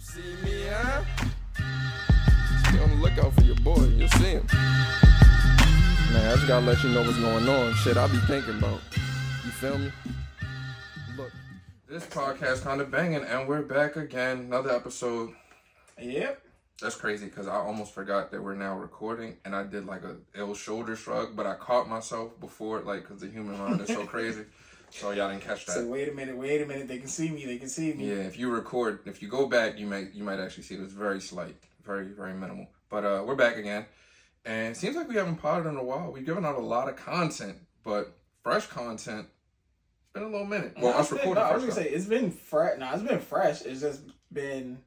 see me, huh? Just be on the lookout for your boy. You'll see him. Man, I just gotta let you know what's going on. Shit, I be thinking about. You feel me? Look, this podcast kinda banging, and we're back again. Another episode. Yep. That's crazy because I almost forgot that we're now recording, and I did like a ill shoulder shrug, but I caught myself before, like, because the human mind is so crazy. So y'all didn't catch that. So wait a minute. They can see me. Yeah, if you record, if you go back, you might actually see it. It's very slight, very, very minimal. But we're back again, and it seems like we haven't potted in a while. We've given out a lot of content, but fresh content. It's been a little minute. Well, us recording. I was gonna say it's been fresh. No, it's been fresh. It's just been.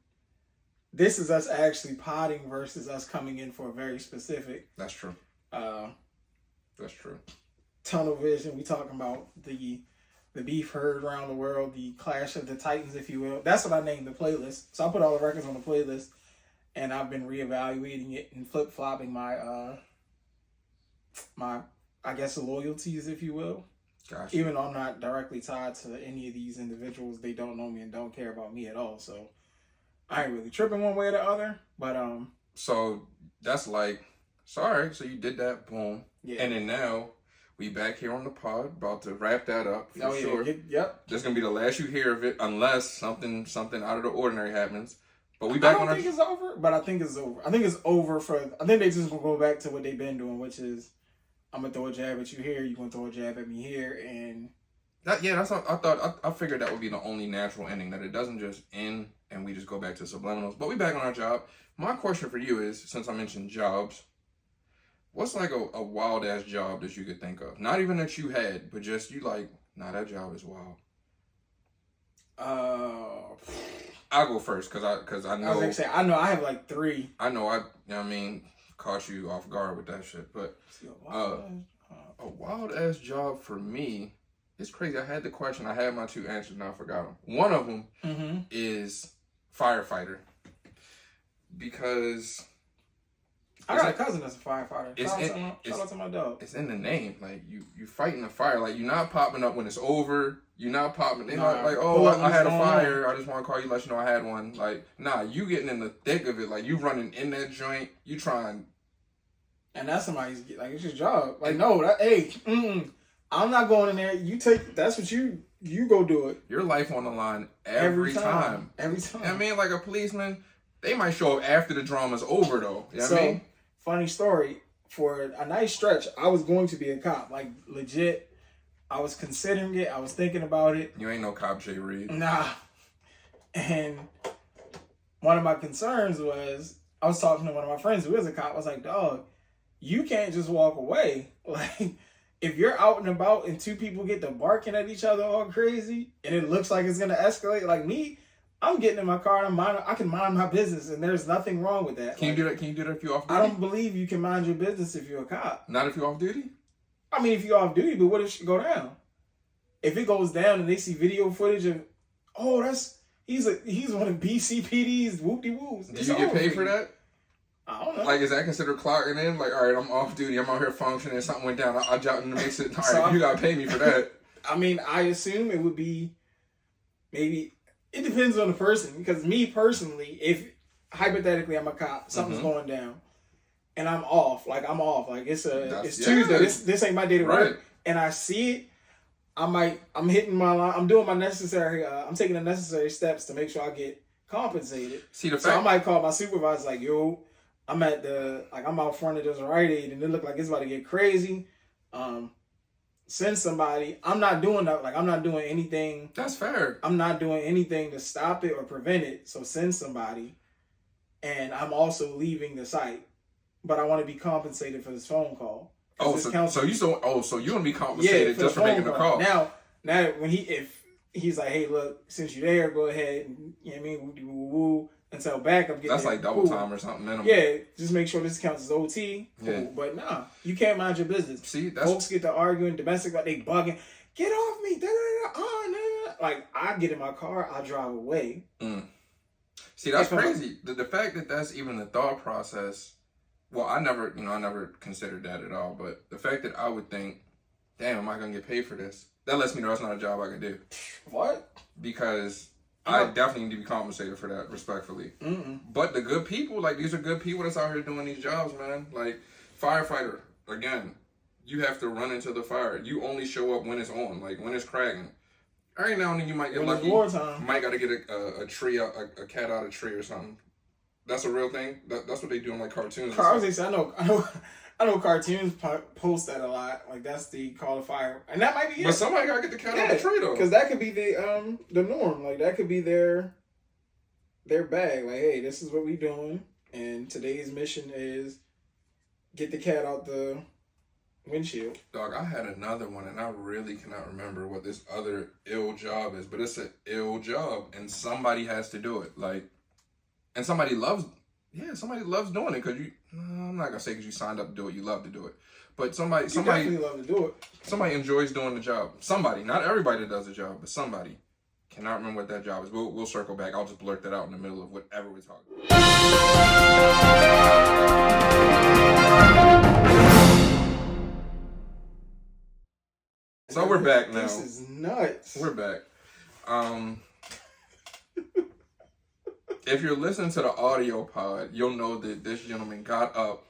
This is us actually potting versus us coming in for a very specific. That's true. That's true. Tunnel vision. We talking about the beef heard around the world, the clash of the titans, if you will. That's what I named the playlist. So I put all the records on the playlist, and I've been reevaluating it and flip flopping my I guess loyalties, if you will. Gotcha. Even though I'm not directly tied to any of these individuals, they don't know me and don't care about me at all. So I ain't really tripping one way or the other. But So that's like, sorry. So you did that, boom. Yeah. And then now we back here on the pod, about to wrap that up for sure. Yep. That's gonna be the last you hear of it, unless something out of the ordinary happens. But we back on. I don't think it's over, but I think it's over. I think it's over I think they just gonna go back to what they've been doing, which is I'm gonna throw a jab at you here, you gonna throw a jab at me here, and that's what I thought. I figured that would be the only natural ending, that it doesn't just end and we just go back to subliminals. But we back on our job. My question for you is, since I mentioned jobs, what's like a wild ass job that you could think of? Not even that you had, but just you like, nah, that job is wild. I'll go first because I know. I was gonna say, I know I have like 3. I know you know what I mean, caught you off guard with that shit. But a wild ass job for me, it's crazy. I had the question, I had my 2 answers, now I forgot them. One of them is firefighter, because I got a cousin that's a firefighter. Shout out to my dog. It's in the name. Like, you fighting the fire. Like, you're not popping up when it's over. You're not popping. They're not like, oh, I had a fire. I just want to call you, let you know I had one. Like, nah, you getting in the thick of it. Like, you running in that joint. You trying. And that's somebody's, like, it's your job. Like, no, I'm not going in there. You take, that's what you go do it. Your life on the line every time. Every time. I mean, like a policeman, they might show up after the drama's over, though. You know what I mean? Funny story, for a nice stretch, I was going to be a cop. Like, legit, I was considering it. I was thinking about it. You ain't no cop, Jay Reed. Nah. And one of my concerns was, I was talking to one of my friends who is a cop. I was like, dog, you can't just walk away. Like, if you're out and about and 2 people get to barking at each other all crazy, and it looks like it's going to escalate, like me, I'm getting in my car and I can mind my business, and there's nothing wrong with that. Can you do that? Can you do that if you're off duty? I don't believe you can mind your business if you're a cop. Not if you're off duty? I mean, if you're off duty, but what if it go down? If it goes down and they see video footage of, he's one of BCPD's whoop-de-woops. Do you get paid for that? I don't know. Like, is that considered clocking in? Like, all right, I'm off duty. I'm out here functioning. Something went down. I jumped in the mix. All right, you got to pay me for that. I mean, I assume it would be maybe... It depends on the person, because me personally, if hypothetically I'm a cop, something's going down, and I'm off, like it's Tuesday, this ain't my day to work, and I see it, I'm hitting my line, I'm doing my necessary, I'm taking the necessary steps to make sure I get compensated. I might call my supervisor, like, yo, I'm out front of this Rite Aid, and it look like it's about to get crazy. Send somebody. I'm not doing that. Like, I'm not doing anything. That's fair. I'm not doing anything to stop it or prevent it. So send somebody. And I'm also leaving the site. But I want to be compensated for this phone call. So you want to be compensated just for making the call. Now if he's like, hey, look, since you're there, go ahead and, you know what I mean, woo, until back, I'm getting that's like double time or something minimum. Yeah, just make sure this counts as OT. Cool. Yeah. But nah, you can't mind your business. See, folks get to arguing, domestic, like they bugging, get off me, like, I get in my car, I drive away. See, that's crazy. The fact that that's even the thought process. Well, I never considered that at all. But the fact that I would think, damn, am I gonna get paid for this? That lets me know that's not a job I can do. What? Because I definitely need to be compensated for that, respectfully. But the good people, like, these are good people that's out here doing these jobs, man. Like, firefighter, again, you have to run into the fire. You only show up when it's on, like, when it's cracking. Every now and then you might get lucky. You might got to get a tree, a cat out of a tree or something. That's a real thing. That's what they do in, like, cartoons. I know cartoons post that a lot. Like, that's the call to fire. And that might be it. But somebody got to get the cat out of the tree, though. Because that could be the norm. Like, that could be their bag. Like, hey, this is what we doing. And today's mission is get the cat out the windshield. Dog, I had another one, and I really cannot remember what this other ill job is. But it's an ill job, and somebody has to do it. Like, and somebody loves doing it because I'm not gonna say because you signed up to do it, you love to do it, but somebody definitely love to do it. Somebody enjoys doing the job. Somebody, not everybody that does the job, but somebody. Cannot remember what that job is. We'll circle back. I'll just blurt that out in the middle of whatever we're talking about. So we're back now. This is nuts. We're back. If you're listening to the audio pod, you'll know that this gentleman got up.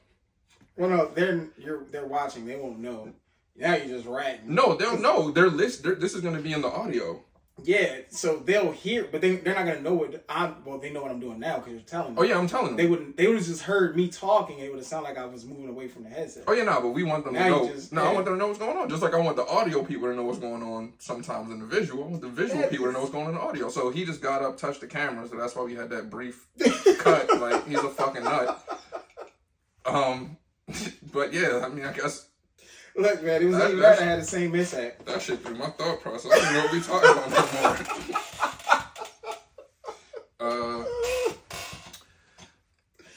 Well, no, they're watching. They won't know. Now you're just ratting. No, they'll know. This is going to be in the audio. Yeah, so they'll hear, but they're not going to know what they know what I'm doing now because you're telling them. Oh, yeah, I'm telling them. They would have just heard me talking. It would have sounded like I was moving away from the headset. Oh, yeah, no, but we want them to know. I want them to know what's going on. Just like I want the audio people to know what's going on sometimes in the visual. I want the visual people to know what's going on in the audio. So he just got up, touched the camera, so that's why we had that brief cut. Like, he's a fucking nut. But yeah, I mean, I guess... Look, man, it was even better. I had the same mishap. That shit through my thought process. I don't know what we talking about no more.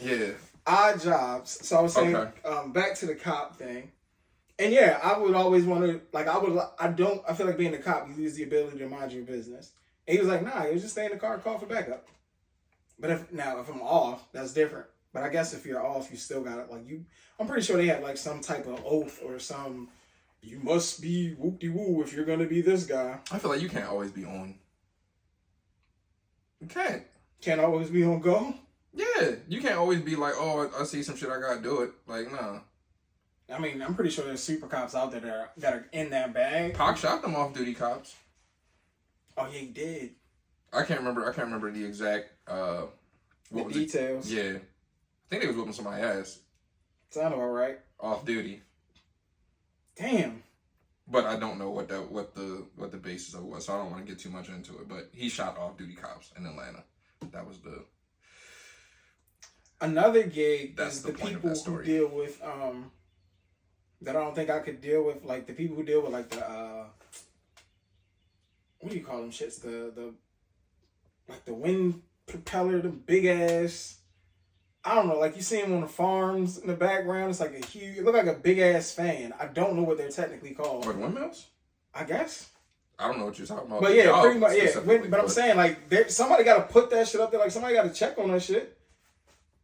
Yeah. Odd jobs. So I was saying, back to the cop thing. And yeah, I would always want to, like, I feel like being a cop, you lose the ability to mind your business. And he was like, nah, you just stay in the car and call for backup. But if I'm off, that's different. But I guess if you're off, you still got it. Like, I'm pretty sure they have like some type of oath or you must be whoop-de-woo if you're going to be this guy. I feel like you can't always be on. You can't. Can't always be on go? Yeah. You can't always be like, oh, I see some shit, I got to do it. Like, nah. I mean, I'm pretty sure there's super cops out there that are in that bag. Pac shot them off-duty cops. Oh, yeah, he did. I can't remember the exact, details. Yeah. I think they was whooping somebody's ass. Sound all right. Off duty. Damn. But I don't know what the basis of it was, so I don't want to get too much into it. But he shot off duty cops in Atlanta. That was another gig. That's the people who deal with that I don't think I could deal with, like the people who deal with like the what do you call them shits? The like the wind propeller, the big ass. I don't know, like you see them on the farms in the background. It's like it look like a big ass fan. I don't know what they're technically called. What, windmills? I guess. I don't know what you're talking about. But yeah, pretty much, yeah. But I'm saying, like, somebody got to put that shit up there. Like, somebody got to check on that shit.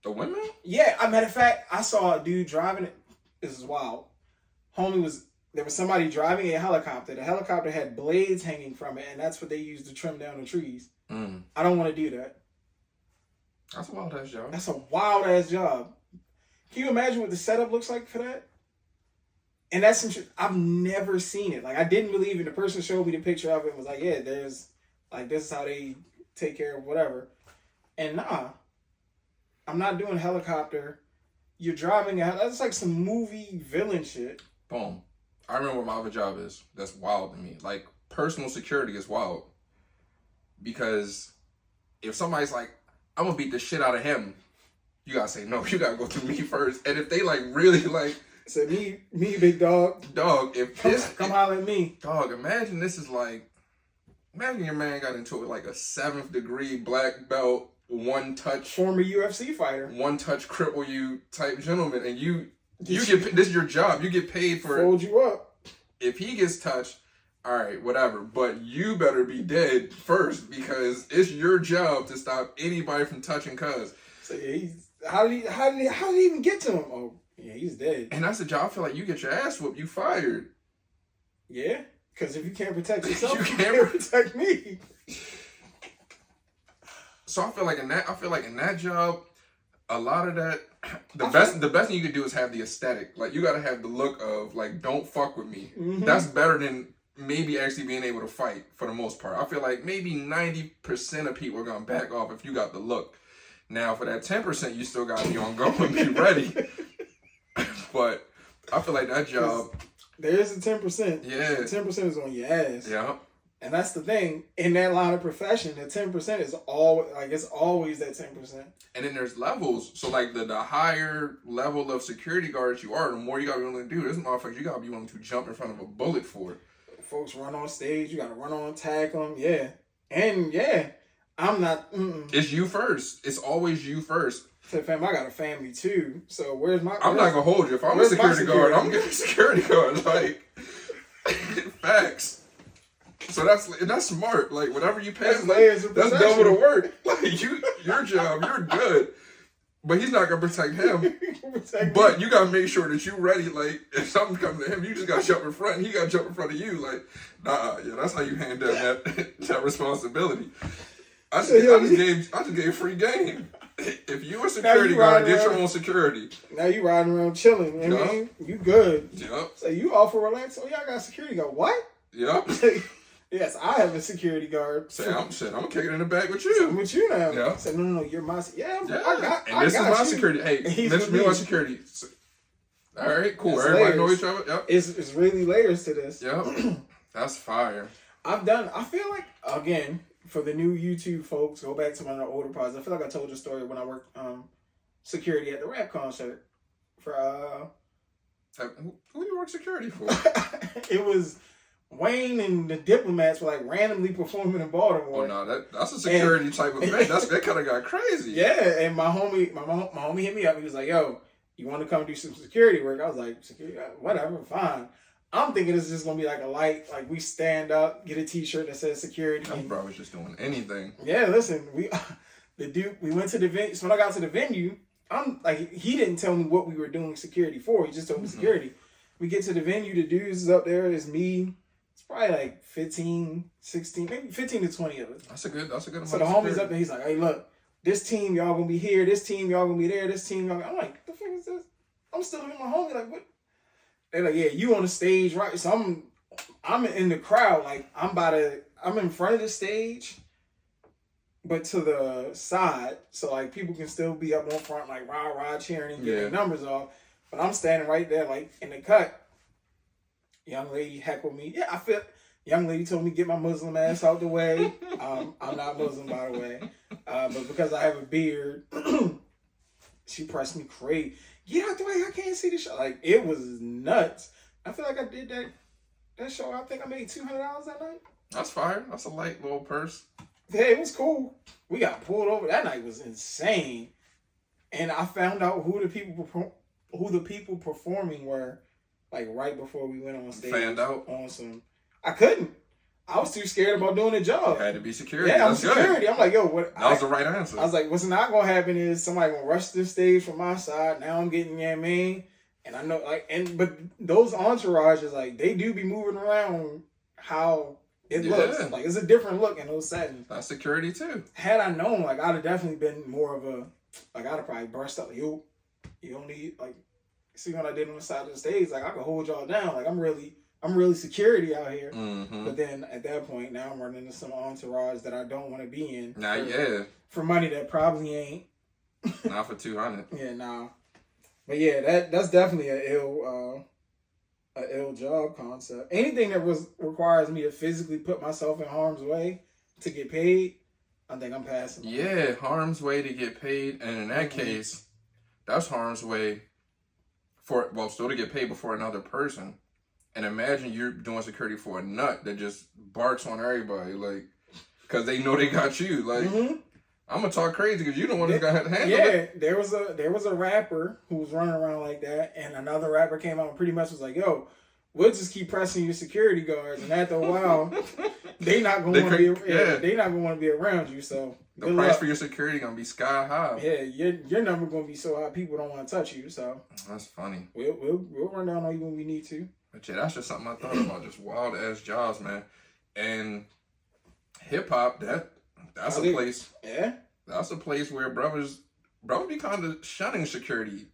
The windmill? Yeah, as a matter of fact, I saw a dude driving it. This is wild. There was somebody driving a helicopter. The helicopter had blades hanging from it, and that's what they used to trim down the trees. I don't want to do that. That's a wild ass job. That's a wild ass job. Can you imagine what the setup looks like for that? And that's some shit. I've never seen it. Like, I didn't believe it. The person showed me the picture of it and was like, yeah, there's, like, this is how they take care of whatever. And nah, I'm not doing helicopter. You're driving that's like some movie villain shit. Boom. I remember what my other job is. That's wild to me. Like, personal security is wild. Because if somebody's like, I'm gonna beat the shit out of him, you gotta say, no, you gotta go through me first. And if they like really like say me big dog, if come holler at me, dog, imagine your man got into it like a 7th degree black belt, one touch former UFC fighter, one touch cripple you type gentleman, and you get this is your job, you get paid for fold you up. If he gets touched, all right, whatever, but you better be dead first because it's your job to stop anybody from touching cuz. So yeah, how did he even get to him? Oh, yeah, he's dead. And that's the job. I feel like you get your ass whooped, you fired. Yeah, because if you can't protect yourself, you can't protect me. So I feel like in that job, a lot of that, the best thing you could do is have the aesthetic. Like, you gotta have the look of like, don't fuck with me. Mm-hmm. That's better than maybe actually being able to fight for the most part. I feel like maybe 90% of people are gonna back off if you got the look. Now for that 10%, you still gotta be on go and be ready. But I feel like that job, there is a 10%. Yeah. 10% is on your ass. Yeah. And that's the thing. In that line of profession, the 10% is always it's always that 10%. And then there's levels. So like the higher level of security guards you are, the more you gotta be willing to do. This motherfucker, you gotta be willing to jump in front of a bullet for it. Folks run on stage, you gotta run on, tag them, yeah. And yeah, I'm not. It's you first. It's always you first. So fam, I got a family too. So where's my? I'm not gonna hold you. If I'm a security guard, I'm getting a security guard. Like, facts. So that's smart. Like, whatever you pay, that's double the work. Like, your job, you're good. But he's not gonna protect him. But you gotta make sure that you're ready. Like, if something comes to him, you just gotta jump in front, and he gotta jump in front of you. Like, nah, yeah, that's how you handle that responsibility. I just gave free game. If you a security guard, get your own security. Now you riding around chilling. I mean, you good. Yep. So you all for relax. Oh, y'all got a security guard. What? Yep. Yes, I have a security guard. I'm gonna kick it in the back with you. I'm with you now. Yeah. Say, no, you're my. Yeah, I got my security. Hey, this is me, my security. All right, cool. That's Everybody layers. know each other. Yep. It's really layers to this. Yep. That's fire. I feel like, again, for the new YouTube folks, go back to my older pods. I feel like I told you a story when I worked security at the rap concert for who you work security for? It was Wayne and the Diplomats were like randomly performing in Baltimore. Oh no, that's a security type of event. That kind of got crazy. Yeah, and my homie hit me up. He was like, "Yo, you want to come do some security work?" I was like, "Security, whatever, fine." I'm thinking it's just gonna be like a light, like we stand up, get a T-shirt that says security. That bro was just doing anything. Yeah, listen, we went to the venue. So when I got to the venue, I'm like, he didn't tell me what we were doing security for. He just told me security. We get to the venue, the dudes is up there, it's me. It's probably like 15, 16, maybe 15 to 20 of us. That's a good amount. So the homie's up there, he's like, "Hey, look, this team, y'all gonna be here, this team, y'all gonna be there, this team, y'all." I'm like, "The fuck is this?" I'm still looking at my homie, like, what? They're like, "Yeah, you on the stage, right?" So I'm in the crowd, like, I'm in front of the stage, but to the side, so like people can still be up on front, like rah cheering and getting their numbers off. But I'm standing right there, like in the cut. Young lady heckled me. Yeah, young lady told me get my Muslim ass out the way. I'm not Muslim, by the way, but because I have a beard, she pressed me crazy. Get out the way! I can't see the show. Like, it was nuts. I feel like I did that show. I think I made $200 that night. That's fire. That's a light little purse. Yeah, it was cool. We got pulled over. That night was insane, and I found out who the people performing were, like right before we went on stage. Found out on some. I couldn't. I was too scared about doing the job. You had to be security. Yeah, I'm security. Good. I'm like, yo, what? That was the right answer. I was like, what's not gonna happen is somebody gonna rush the stage from my side. Now I'm getting, you know what I mean? And I know, like, but those entourages, like, they do be moving around how it looks. Like, it's a different look in those settings. That's security too. Had I known, like, I'd have definitely been more of a, like, I'd have probably burst up. You don't need, like, see what I did on the side of the stage? Like, I could hold y'all down. Like, I'm really security out here. Mm-hmm. But then at that point, now I'm running into some entourage that I don't want to be in. For money that probably ain't. Not for 200. Yeah, nah. But yeah, that's definitely a ill job concept. Anything that requires me to physically put myself in harm's way to get paid, I think I'm passing. Yeah, harm's way to get paid, and in that case, that's harm's way still to get paid before another person. And imagine you're doing security for a nut that just barks on everybody, like, because they know they got you. Like, I'm gonna talk crazy because you don't want to handle it. Yeah, there was a rapper who was running around like that, and another rapper came out and pretty much was like, "Yo, we'll just keep pressing your security guards, and after a while, they not gonna want to be around you." So the price for your security gonna be sky high. Yeah, your number gonna be so high, people don't want to touch you. So that's funny. We'll run down on you when we need to. But yeah, that's just something I thought about. Just wild ass jobs, man. And hip hop, that's a place. Yeah. that's a place where brothers be kind of shunning security.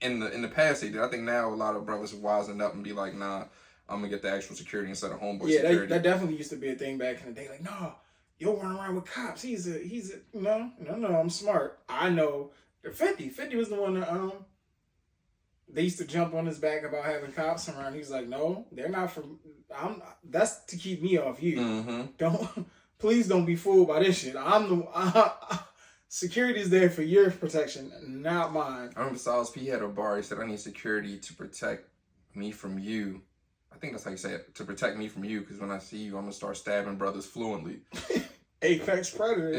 In the past they did. I think now a lot of brothers have wisened up and be like, nah, I'm gonna get the actual security instead of homeboy security. That definitely used to be a thing back in the day. Like, no, you'll run around with cops. He's a no. I'm smart. I know. 50 was the one that they used to jump on his back about having cops around. He's like, no, they're not from. That's to keep me off you. Mm-hmm. Please don't be fooled by this shit. Security is there for your protection, not mine. I remember Styles P had a bar. He said, I need security to protect me from you. I think that's how you say it. To protect me from you, because when I see you, I'm going to start stabbing brothers fluently. Apex Predator.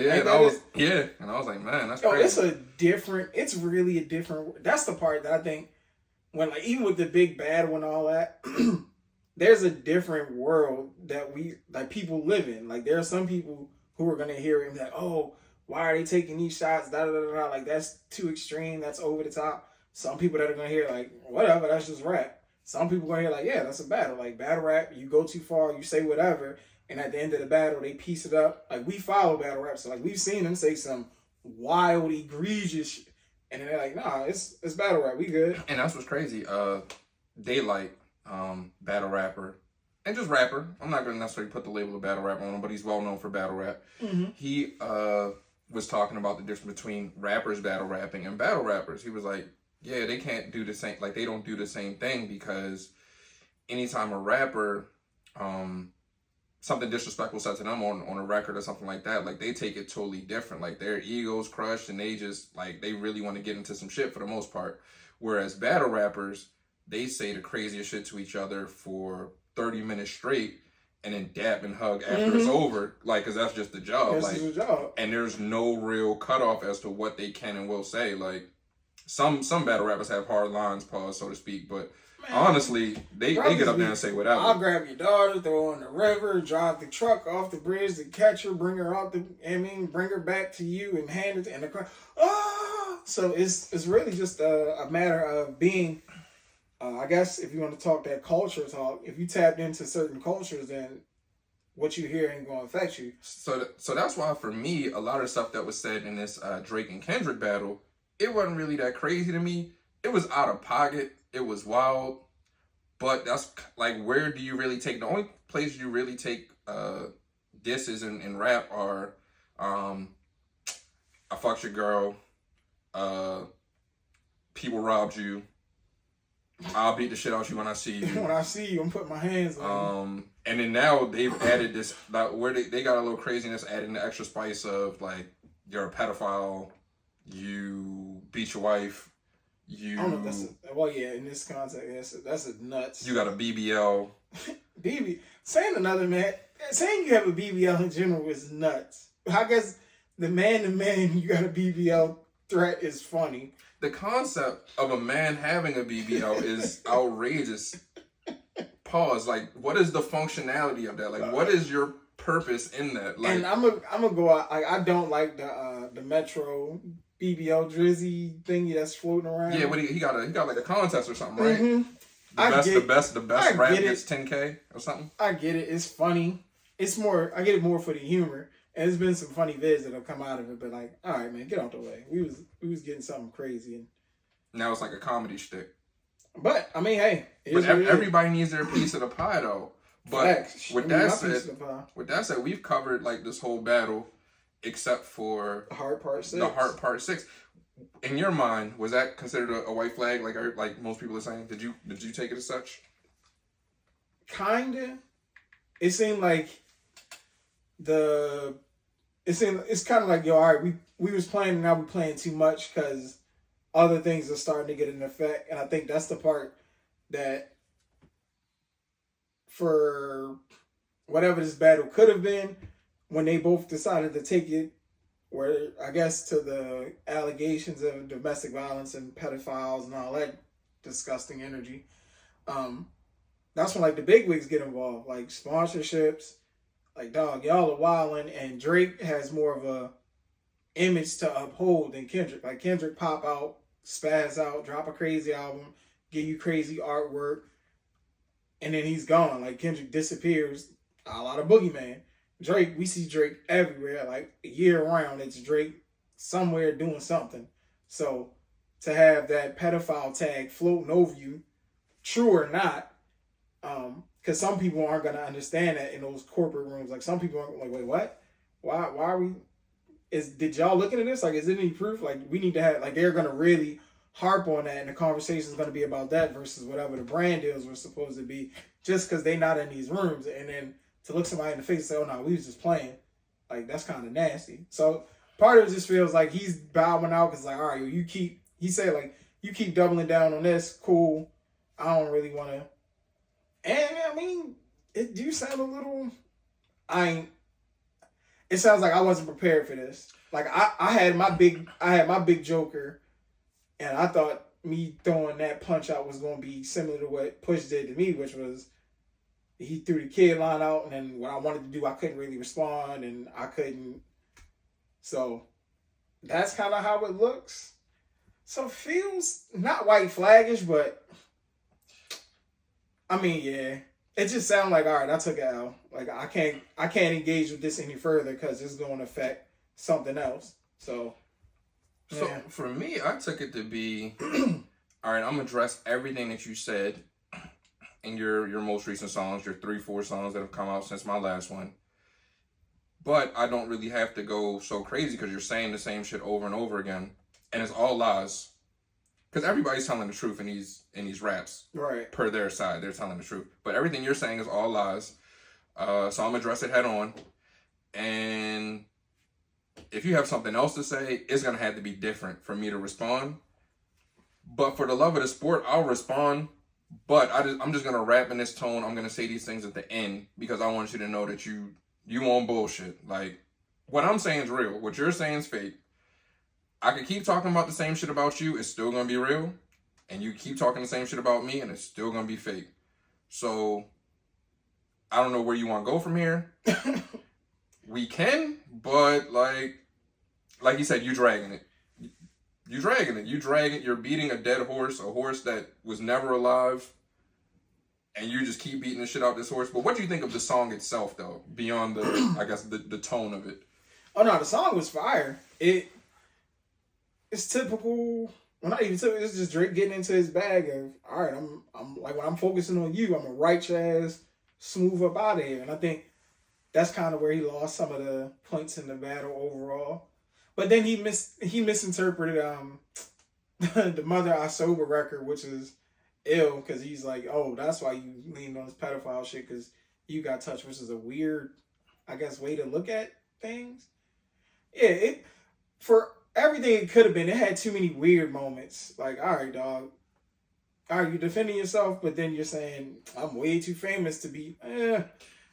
Yeah, and I was like, man, that's crazy. It's really a different, that's the part that I think, when like, even with the big bad one and all that, there's a different world that people live in. Like, there are some people who are going to hear him like, oh, why are they taking these shots? Da, da, da, da. Like, that's too extreme. That's over the top. Some people that are going to hear, like, whatever, that's just rap. Some people are going to hear, like, yeah, that's a battle. Like, battle rap, you go too far, you say whatever, and at the end of the battle, they piece it up. Like, we follow battle rap, so, like, we've seen them say some wild, egregious shit. And then they're like, nah, it's battle rap. We good. And that's what's crazy. Daylight, battle rapper, and just rapper. I'm not going to necessarily put the label of battle rapper on him, but he's well known for battle rap. Mm-hmm. He was talking about the difference between rappers battle rapping and battle rappers. He was like, yeah, they can't do the same, like they don't do the same thing, because anytime a rapper, something disrespectful said to them on a record or something like that, like they take it totally different. Like their egos crushed and they just, like, they really want to get into some shit for the most part. Whereas battle rappers, they say the craziest shit to each other for 30 minutes straight, and then dap and hug after it's over, like, because that's just the job. That's the job. And there's no real cutoff as to what they can and will say. Like, some battle rappers have hard lines, pause, so to speak, but man, honestly, they get up there and say whatever. I'll grab your daughter, throw her in the river, drive the truck off the bridge to catch her, bring her out bring her back to you and hand it in the car. So it's really just a matter of being, I guess if you want to talk that culture talk, if you tapped into certain cultures, then what you hear ain't going to affect you. So that's why for me, a lot of stuff that was said in this Drake and Kendrick battle, it wasn't really that crazy to me. It was out of pocket. It was wild. But that's like, where do you really take, the only place you really take disses in rap are I fucked your girl, people robbed you, I'll beat the shit out you when I see you. When I see you, I'm putting my hands on you. And then now they've added this, like, where they got a little craziness, adding the extra spice of, like, you're a pedophile, you beat your wife, you... I don't know if in this context, that's a nuts. You got a BBL. Saying you have a BBL in general is nuts. I guess the man-to-man, you got a BBL threat is funny. The concept of a man having a BBL is outrageous. Pause. Like, what is the functionality of that? Like, what is your purpose in that? Like, and I'm gonna go out. Like, I don't like the Metro BBL Drizzy thingy that's floating around. Yeah, he got like a contest or something, right? Mm-hmm. The best rap gets 10K or something. I get it. It's funny. It's more. I get it more for the humor. And there's been some funny vids that have come out of it, but like, all right, man, get out the way. We was getting something crazy, and now it's like a comedy shtick. But I mean, hey, everybody needs their piece of the pie, though. But with that said, we've covered like this whole battle, except for the hard part 6. The hard part 6. In your mind, was that considered a white flag? Like most people are saying, did you take it as such? Kinda. It seemed like it's kind of like, yo, all right, we was playing and now we're playing too much because other things are starting to get an effect. And I think that's the part that, for whatever this battle could have been, when they both decided to take it, where I guess to the allegations of domestic violence and pedophiles and all that disgusting energy, that's when like the big wigs get involved, like sponsorships. Like, dog, y'all are wildin', and Drake has more of a image to uphold than Kendrick. Like, Kendrick pop out, spaz out, drop a crazy album, give you crazy artwork, and then he's gone. Like, Kendrick disappears, a lot of Boogeyman. Drake, we see Drake everywhere, like, year round. It's Drake somewhere doing something. So to have that pedophile tag floating over you, true or not, because some people aren't gonna understand that in those corporate rooms. Like some people are like, wait, what? Why are we? Did y'all look into this? Like, is it any proof? Like, we need to have, like, they're gonna really harp on that, and the conversation is gonna be about that versus whatever the brand deals were supposed to be, just because they not in these rooms, and then to look somebody in the face and say, oh no, we was just playing, like that's kind of nasty. So part of it just feels like he's bowing out because like, all right, he said like, you keep doubling down on this, cool. I don't really want to. And I mean, it do sound a little. It sounds like I wasn't prepared for this. Like I had my big joker, and I thought me throwing that punch out was going to be similar to what Push did to me, which was he threw the kid line out, and then what I wanted to do, I couldn't really respond, and I couldn't. So that's kind of how it looks. So it feels not white flaggish, but I mean, yeah. It just sounds like, all right, I took an L. Like I can't engage with this any further because it's going to affect something else. So for me, I took it to be, all right, I'm gonna address everything that you said in your most recent songs, your 3-4 songs that have come out since my last one. But I don't really have to go so crazy because you're saying the same shit over and over again, and it's all lies. Because everybody's telling the truth in these raps. Right. Per their side, they're telling the truth. But everything you're saying is all lies. So I'm going to address it head on. And if you have something else to say, it's going to have to be different for me to respond. But for the love of the sport, I'll respond. But I'm just going to rap in this tone. I'm going to say these things at the end because I want you to know that you on bullshit. Like, what I'm saying is real. What you're saying is fake. I could keep talking about the same shit about you, it's still gonna be real. And you keep talking the same shit about me, and it's still gonna be fake. So, I don't know where you want to go from here. We can, but like you said, you dragging it. You dragging it. You're beating a dead horse, a horse that was never alive. And you just keep beating the shit out this horse. But what do you think of the song itself, though? Beyond the, I guess, the tone of it. Oh, no, the song was fire. It's typical. Well, not even typical. It's just Drake getting into his bag of, all right, I'm like, when I'm focusing on you, I'm gonna write your ass smooth up out of here. And I think that's kind of where he lost some of the points in the battle overall. But then he misinterpreted the Mother I Sober record, which is ill, because he's like, oh, that's why you leaned on this pedophile shit, because you got touched, which is a weird, I guess, way to look at things. Yeah, for everything it could have been, it had too many weird moments. Like, all right, dog. All right, you're defending yourself, but then you're saying, I'm way too famous to be,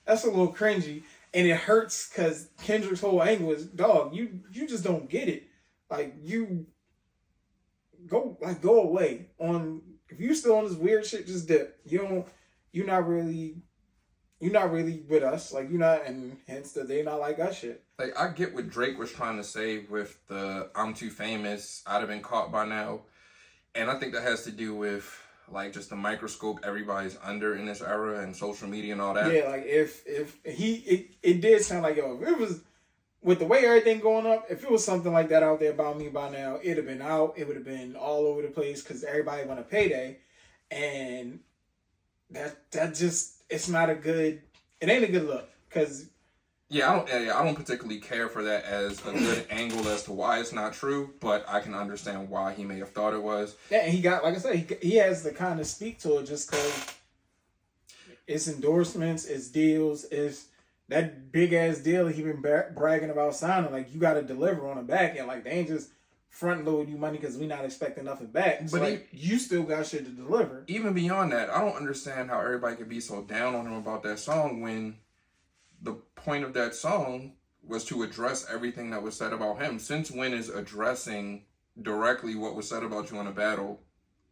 that's a little cringy. And it hurts because Kendrick's whole angle is, dog, you just don't get it. Like, you go away. If you're still on this weird shit, just dip. You're not really with us. Like, you're not, and hence that they not like us shit. Like, I get what Drake was trying to say with the I'm too famous, I'd have been caught by now. And I think that has to do with, like, just the microscope everybody's under in this era and social media and all that. Yeah, like, it did sound like, yo, if it was, with the way everything going up, if it was something like that out there about me by now, it'd have been out. It would have been all over the place because everybody want a payday. And that just, it's not a good, it ain't a good look. Because I don't particularly care for that as a good angle as to why it's not true, but I can understand why he may have thought it was. Yeah, and he got, like I said, he has to kind of speak to it just because it's endorsements, it's deals, it's that big ass deal he been bragging about signing. Like, you got to deliver on the back end. Like, they ain't just front load you money because we not expecting nothing back. So, but you still got shit to deliver. Even beyond that, I don't understand how everybody could be so down on him about that song when the point of that song was to address everything that was said about him. Since when is addressing directly what was said about you in a battle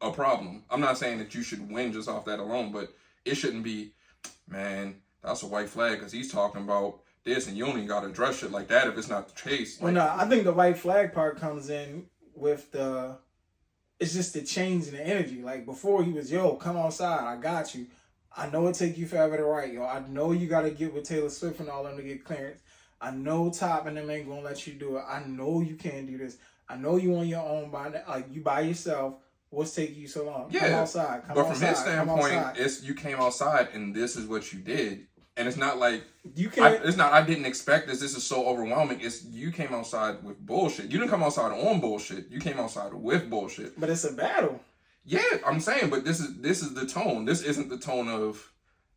a problem? I'm not saying that you should win just off that alone, but it shouldn't be, man, that's a white flag because he's talking about this and you only got to address shit like that if it's not the case. Well, no, I think the white flag part comes in with it's just the change in the energy. Like, before he was, yo, come outside, I got you. I know it take you forever to write, yo. I know you got to get with Taylor Swift and all them to get clearance. I know Top and them ain't gonna let you do it. I know you can't do this. I know you on your own like you by yourself. What's taking you so long? Yeah, come outside. But from his standpoint, it's you came outside and this is what you did. And it's not like you can't. It's not. I didn't expect this. This is so overwhelming. It's you came outside with bullshit. You didn't come outside on bullshit. You came outside with bullshit. But it's a battle. Yeah, I'm saying. But this is the tone. This isn't the tone of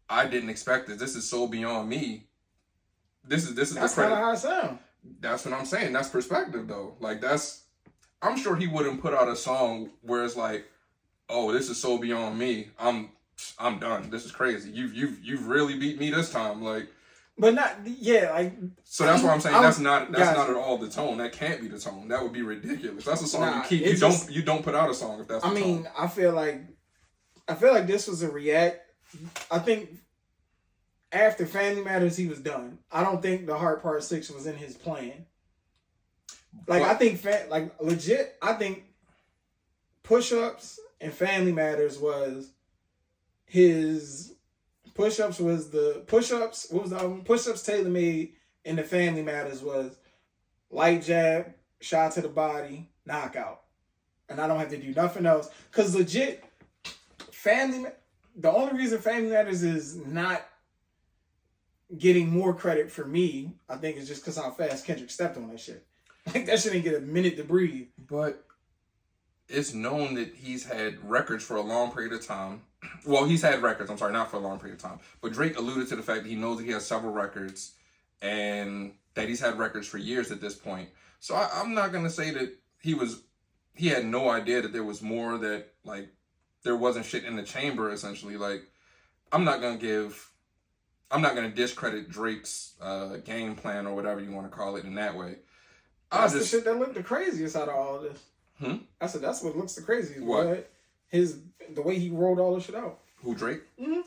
I didn't expect this. This is so beyond me. This is that's the credit. Kind of how it sounds. That's what I'm saying. That's perspective though. Like that's. I'm sure he wouldn't put out a song where it's like, oh, this is so beyond me. I'm done. This is crazy. You've really beat me this time. Like, but not like. So that's why I'm saying that's not at all the tone. That can't be the tone. That would be ridiculous. That's a song you keep. You don't put out a song if that's. The tone. I feel like this was a react. I think after Family Matters, he was done. I don't think the Heart Part 6 was in his plan. Like, I think, legit, I think Push-Ups and Family Matters was his... Push-Ups was the... Push-Ups, what was the album? Push-Ups Tailor Made and the Family Matters was Light Jab, Shot to the Body, Knockout. And I don't have to do nothing else. Because legit, the only reason Family Matters is not getting more credit for me, I think, is just because how fast Kendrick stepped on that shit. Like, that shit didn't get a minute to breathe. But it's known that he's had records for a long period of time. Well, he's had records, I'm sorry, not for a long period of time. But Drake alluded to the fact that he knows that he has several records and that he's had records for years at this point. So I'm not going to say that he had no idea that there was more, that, like, there wasn't shit in the chamber, essentially. Like, I'm not going to discredit Drake's game plan or whatever you want to call it in that way. That's the shit that looked the craziest out of all of this. I said that's what looks the craziest. What? The way he rolled all this shit out. Who, Drake? Mm-hmm.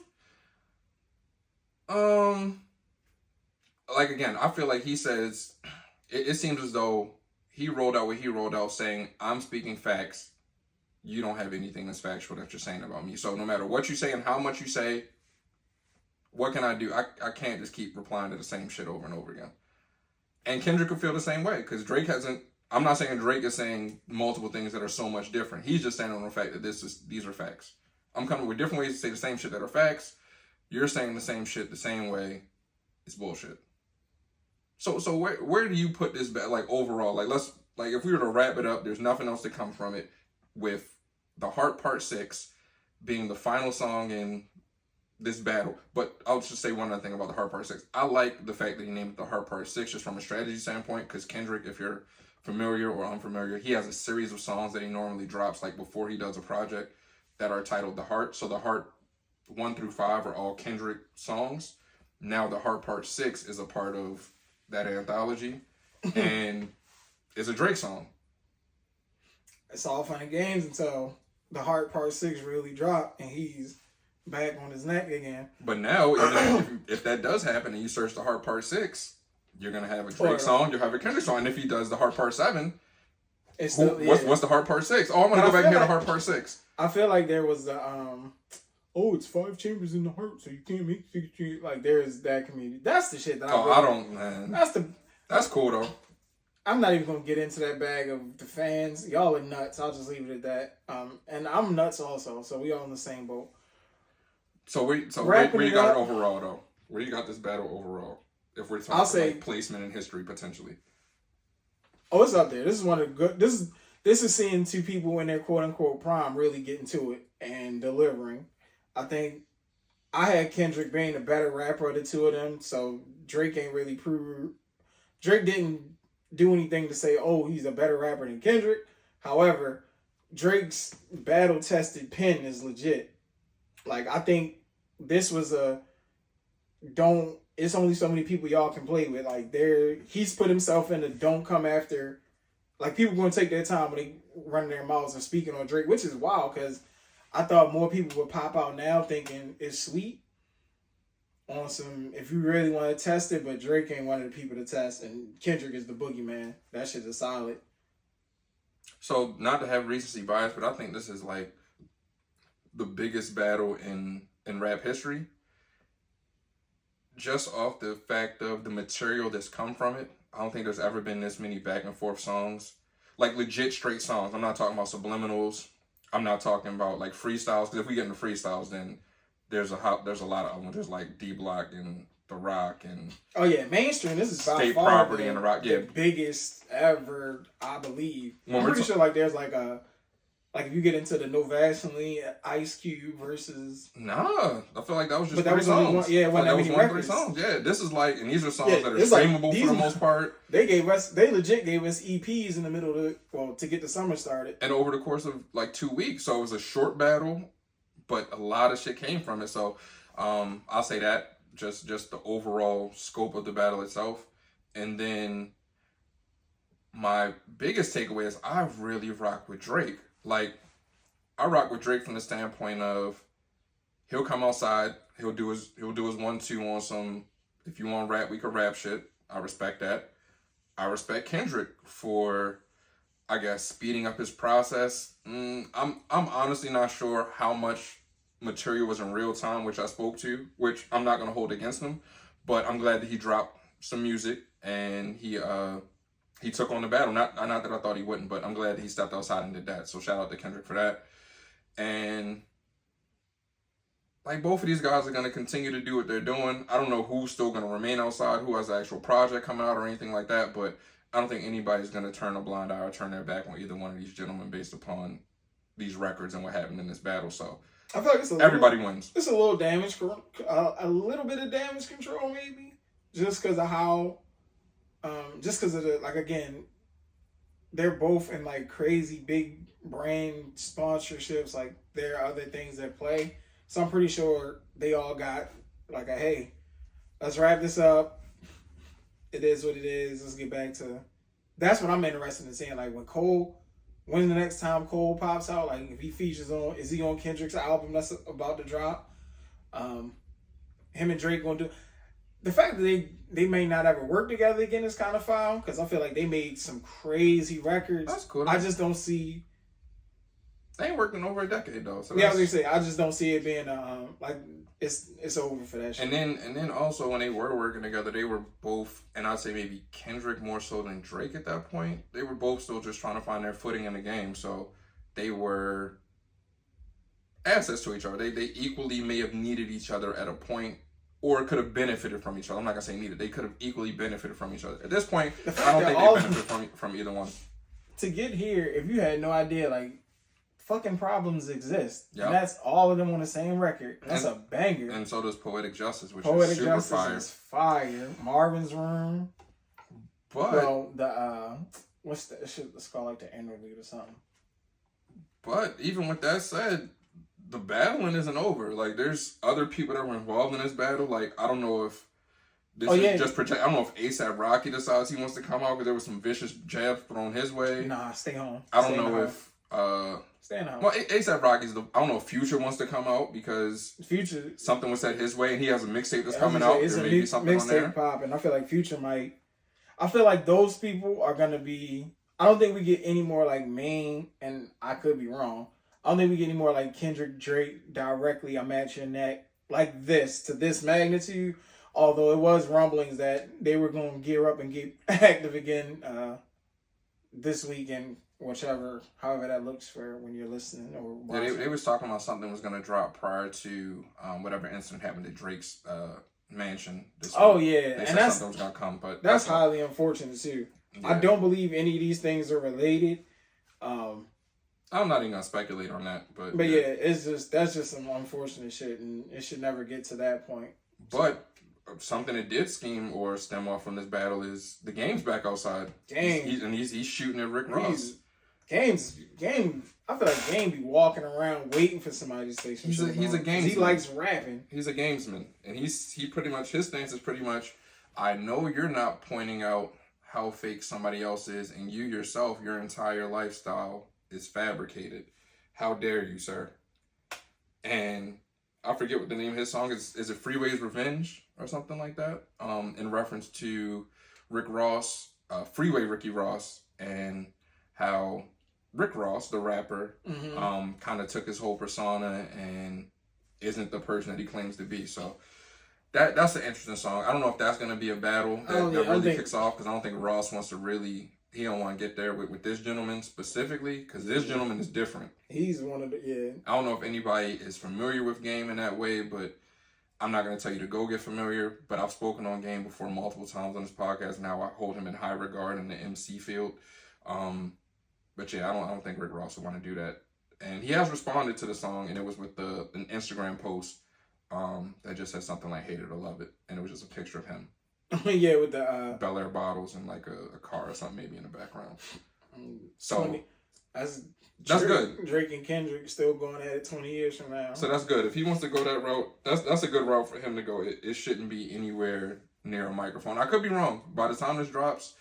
Like, again, I feel like he says, it seems as though he rolled out what he rolled out saying, I'm speaking facts. You don't have anything that's factual that you're saying about me. So no matter what you say and how much you say, what can I do? I can't just keep replying to the same shit over and over again. And Kendrick could feel the same way, because Drake hasn't... I'm not saying Drake is saying multiple things that are so much different. He's just standing on the fact that these are facts. I'm coming with different ways to say the same shit that are facts. You're saying the same shit the same way. It's bullshit. So where do you put this back, like, overall? Like, if we were to wrap it up, there's nothing else to come from it, with The Heart Part 6 being the final song in this battle. But I'll just say one other thing about The Heart Part 6. I like the fact that he named it The Heart Part 6 just from a strategy standpoint, because Kendrick, if you're familiar or unfamiliar, he has a series of songs that he normally drops, like, before he does a project, that are titled The Heart. So The Heart 1 through 5 are all Kendrick songs. Now The Heart Part 6 is a part of that anthology, and it's a Drake song. It's all fun and games until The Heart Part 6 really dropped and he's back on his neck again. But now, if that does happen and you search The Heart Part 6, you're going to have a Drake song, you'll have a Kendrick song. And if he does The Heart Part 7, what's The Heart Part 6? Oh, I'm going to go back and hear The Heart Part 6. I feel like there was the, it's 5 chambers in the heart, so you can't make 6 chambers. Like, there's that community. That's the shit that man. That's cool, though. I'm not even going to get into that bag of the fans. Y'all are nuts. I'll just leave it at that. And I'm nuts also, so we all in the same boat. So where you got it overall, though? Where you got this battle overall? If we're talking like placement in history, potentially. Oh, it's up there. This is one of the good... This is seeing two people in their quote-unquote prime really getting to it and delivering. I think I had Kendrick being the better rapper of the two of them, so Drake ain't really proved... Drake didn't do anything to say, oh, he's a better rapper than Kendrick. However, Drake's battle-tested pen is legit. Like, I think this was it's only so many people y'all can play with. Like, he's put himself in a don't come after. Like, people going to take their time when they run their mouths and speaking on Drake, which is wild, because I thought more people would pop out now thinking it's sweet on some, if you really want to test it, but Drake ain't one of the people to test, and Kendrick is the boogeyman. That shit is solid. So, not to have recency bias, but I think this is, like, the biggest battle in rap history. just off the fact of the material that's come from it, I don't think there's ever been this many back and forth songs. Like legit straight songs. I'm not talking about subliminals. I'm not talking about like freestyles. Because if we get into freestyles, then there's a lot of them. There's like D Block and The Rock and oh yeah, mainstream. This is by State far Property and The Rock. Yeah, the biggest ever, I believe. When I'm we're pretty sure like there's like if you get into the No Vaseline, Ice Cube versus. nah. I feel like that was just But that three was only songs. one. Yeah, it wasn't that that was many one three records. songs. Yeah, this is like, and these are songs Yeah, that are it's like, streamable these- for the most part. They legit gave us EPs in the middle of to get the summer started. And over the course of like 2 weeks, so it was a short battle, but a lot of shit came from it. So, I'll say that just the overall scope of the battle itself, and then my biggest takeaway is I really rock with Drake. Like, I rock with Drake from the standpoint of he'll come outside, he'll do his 1-2 on some. If you want rap, we could rap shit. I respect that. I respect Kendrick for, I guess, speeding up his process. I'm honestly not sure how much material was in real time, which I spoke to, which I'm not gonna hold against him, but I'm glad that he dropped some music and he took on the battle. Not that I thought he wouldn't, but I'm glad that he stepped outside and did that. So shout out to Kendrick for that. And like both of these guys are gonna continue to do what they're doing. I don't know who's still gonna remain outside, who has an actual project coming out or anything like that, but I don't think anybody's gonna turn a blind eye or turn their back on either one of these gentlemen based upon these records and what happened in this battle. So I feel like everybody wins. It's a little damage, a little bit of damage control maybe, just because of how, just because of the like again, they're both in like crazy big brand sponsorships. Like there are other things that play. So I'm pretty sure they all got like a hey, let's wrap this up. It is what it is. Let's get back to. That's what I'm interested in seeing. Like when's the next time Cole pops out? Like if he features on, is he on Kendrick's album that's about to drop? Him and Drake gonna do. The fact that they may not ever work together again is kind of foul because I feel like they made some crazy records. That's cool. I just don't see. They ain't worked in over a decade though. So yeah, I was gonna say I just don't see it being like it's over for that shit. And then also when they were working together, they were both, and I'd say maybe Kendrick more so than Drake at that point. They were both still just trying to find their footing in the game. So they were assets to each other. They equally may have needed each other at a point, or could have benefited from each other. I'm not gonna say needed. They could have equally benefited from each other. At this point, I don't think they benefited from either one. To get here, if you had no idea, like fucking problems exist, yep. And that's all of them on the same record. That's a banger. And so does Poetic Justice, which Poetic is super Justice fire. is fire. Marvin's Room. But well, the what's the shit? It's called like the interlude or something. But even with that said, the battling isn't over. Like, there's other people that were involved in this battle. Like, I don't know if this is just protect. I don't know if ASAP Rocky decides he wants to come out because there was some vicious jabs thrown his way. Nah, stay home. I don't know if stay in the house. well, ASAP Rocky's I don't know if Future wants to come out because Future something was said his way and he has a mixtape that's coming out. It's there a may be something on there. Mixtape pop, and I feel like Future might. I feel like those people are gonna be. I don't think we get any more like main, and I could be wrong. I don't think we get any more like Kendrick Drake directly. I'm at your neck like this to this magnitude. Although it was rumblings that they were going to gear up and get active again this weekend, however that looks for when you're listening or watching. Yeah, they was talking about something was going to drop prior to whatever incident happened at Drake's mansion. This oh week. yeah, They and said that's something was going to come, but that's highly unfortunate too. Yeah. I don't believe any of these things are related. I'm not even gonna speculate on that, but yeah, it's that's just some unfortunate shit, and it should never get to that point. But something that did scheme or stem off from this battle is the Game's back outside. He's shooting at Rick Ross. Game. I feel like Game be walking around waiting for somebody to say some shit. He's a gamesman. He likes rapping. He's a gamesman, and he pretty much his stance is pretty much, I know you're not pointing out how fake somebody else is, and you yourself, your entire lifestyle is fabricated. How dare you, sir? And I forget what the name of his song is. Is it Freeway's Revenge or something like that? In reference to Rick Ross, Freeway Ricky Ross, and how Rick Ross, the rapper, kind of took his whole persona and isn't the person that he claims to be. So That's an interesting song. I don't know if that's gonna be a battle that really kicks off, because I don't think Ross wants to really. He don't want to get there with this gentleman specifically, because this gentleman is different. He's one of the I don't know if anybody is familiar with Game in that way, but I'm not gonna tell you to go get familiar. But I've spoken on Game before multiple times on this podcast. Now I hold him in high regard in the MC field. But yeah, I don't think Rick Ross would want to do that. And he has responded to the song, and it was with an Instagram post that just said something like "hate it or love it," and it was just a picture of him. Yeah, with the Bel Air bottles and like a car or something maybe in the background. So that's good. Drake and Kendrick still going at it 20 years from now. So that's good. If he wants to go that route, that's a good route for him to go. It shouldn't be anywhere near a microphone. I could be wrong. By the time this drops,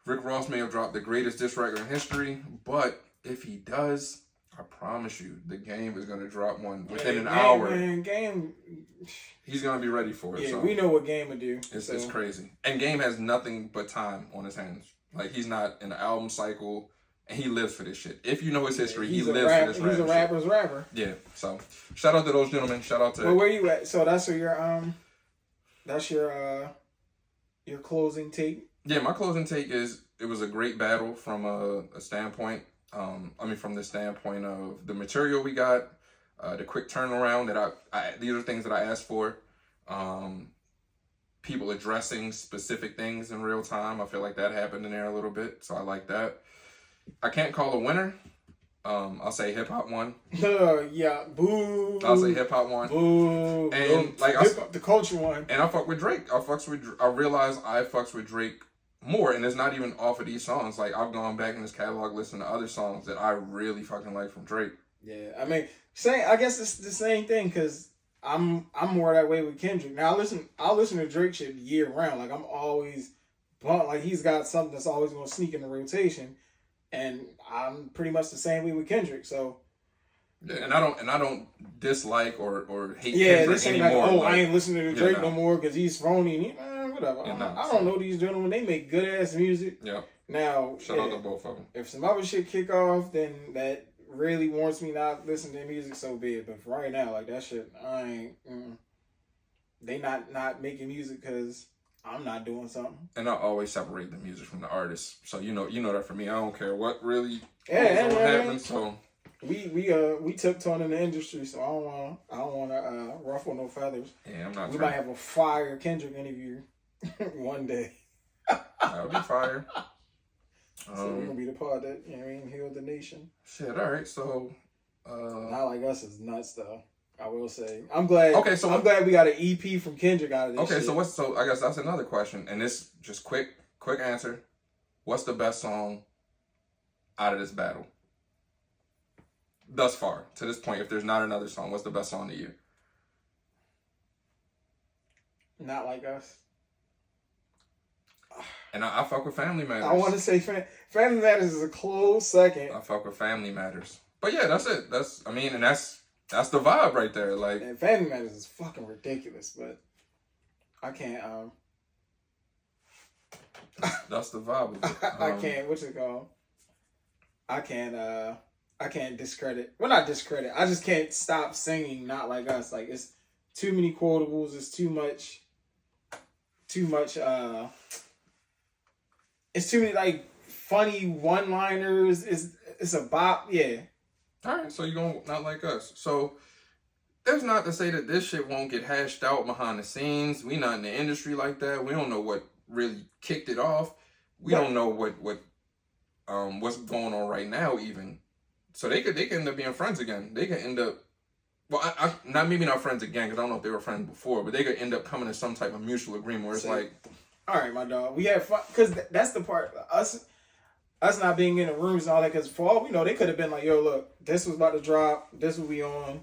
Rick Ross may have dropped the greatest diss record in history, but if he does, I promise you, the Game is going to drop one within an hour. Man, Game, he's going to be ready for it. Yeah, so we know what Game would do. It's crazy. And Game has nothing but time on his hands. Like, he's not in the album cycle, and he lives for this shit. If you know his history, he lives for this rap. He's a rapper's rapper. Yeah, so shout out to those gentlemen. Shout out to... Well, where you at? So that's your closing take? Yeah, my closing take is it was a great battle from a standpoint. From the standpoint of the material we got, the quick turnaround that these are things that I asked for. People addressing specific things in real time. I feel like that happened in there a little bit, so I like that. I can't call a winner. I'll say hip hop won. Yeah, boo. I'll say hip hop won. Boo. And the culture won. And I fuck with Drake. I realize I fucks with Drake more, and it's not even off of these songs. Like, I've gone back in this catalog listening to other songs that I really fucking like from Drake. Yeah, I mean, I guess it's the same thing, because I'm more that way with Kendrick. Now I'll listen to Drake shit year round. Like, I'm always like, he's got something that's always gonna sneak in the rotation, and I'm pretty much the same way with Kendrick. So yeah, and I don't dislike or hate Kendrick this ain't anymore. Like, I ain't listening to Drake no more because he's phony. Whatever. Yeah, I don't know these gentlemen. They make good ass music. Yeah. Now, shout out to both of them. If some other shit kick off, then that really warrants me not listening to music, so be it. But for right now, like, that shit, I ain't. They not making music because I'm not doing something. And I always separate the music from the artist. So you know that for me, I don't care what really happens. So we tiptoeing in the industry, so I don't want to ruffle no feathers. Yeah, I'm not. We might have a fire Kendrick interview one day. That would be fire. So we're gonna be the pod that healed the nation. Shit, all right. So not like us is nuts though. I will say. I'm glad. Okay, so I'm glad we got an EP from Kendrick out of this. Okay, shit. so I guess that's another question, and this just quick answer. What's the best song out of this battle thus far to this point? If there's not another song, what's the best song to you? Not Like Us. And I fuck with Family Matters. I want to say Family Matters is a close second. I fuck with Family Matters. But yeah, that's it. That's the vibe right there. Like, and Family Matters is fucking ridiculous, but I can't. That's the vibe. I can't. What's it called? I can't discredit. Well, not discredit. I just can't stop singing Not Like Us. Like, it's too many quotables. It's too much. It's too many like funny one-liners. It's a bop. Yeah. All right, so you're going Not Like Us. So there's not to say that this shit won't get hashed out behind the scenes. We not in the industry like that. We don't know what really kicked it off. We don't know what's going on right now even. So they could end up being friends again. They could end up, well, maybe not friends again, because I don't know if they were friends before, but they could end up coming to some type of mutual agreement where it's like, all right, my dog, we had fun, because that's the part, us not being in the rooms and all that, because for all we know, they could have been like, yo, look, this was about to drop, this will be on,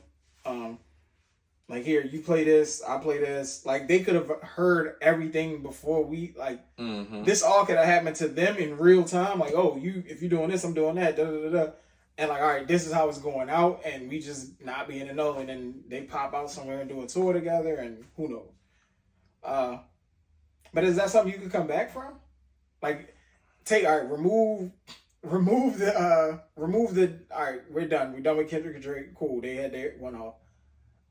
like, here, you play this, I play this. Like, they could have heard everything before we, like, this all could have happened to them in real time. Like, oh, if you're doing this, I'm doing that, da-da-da-da. And, like, all right, this is how it's going out, and we just not be in the know, and then they pop out somewhere and do a tour together, and who knows. But is that something you could come back from? Like, remove the, all right, we're done with Kendrick and Drake, cool, they had their one off.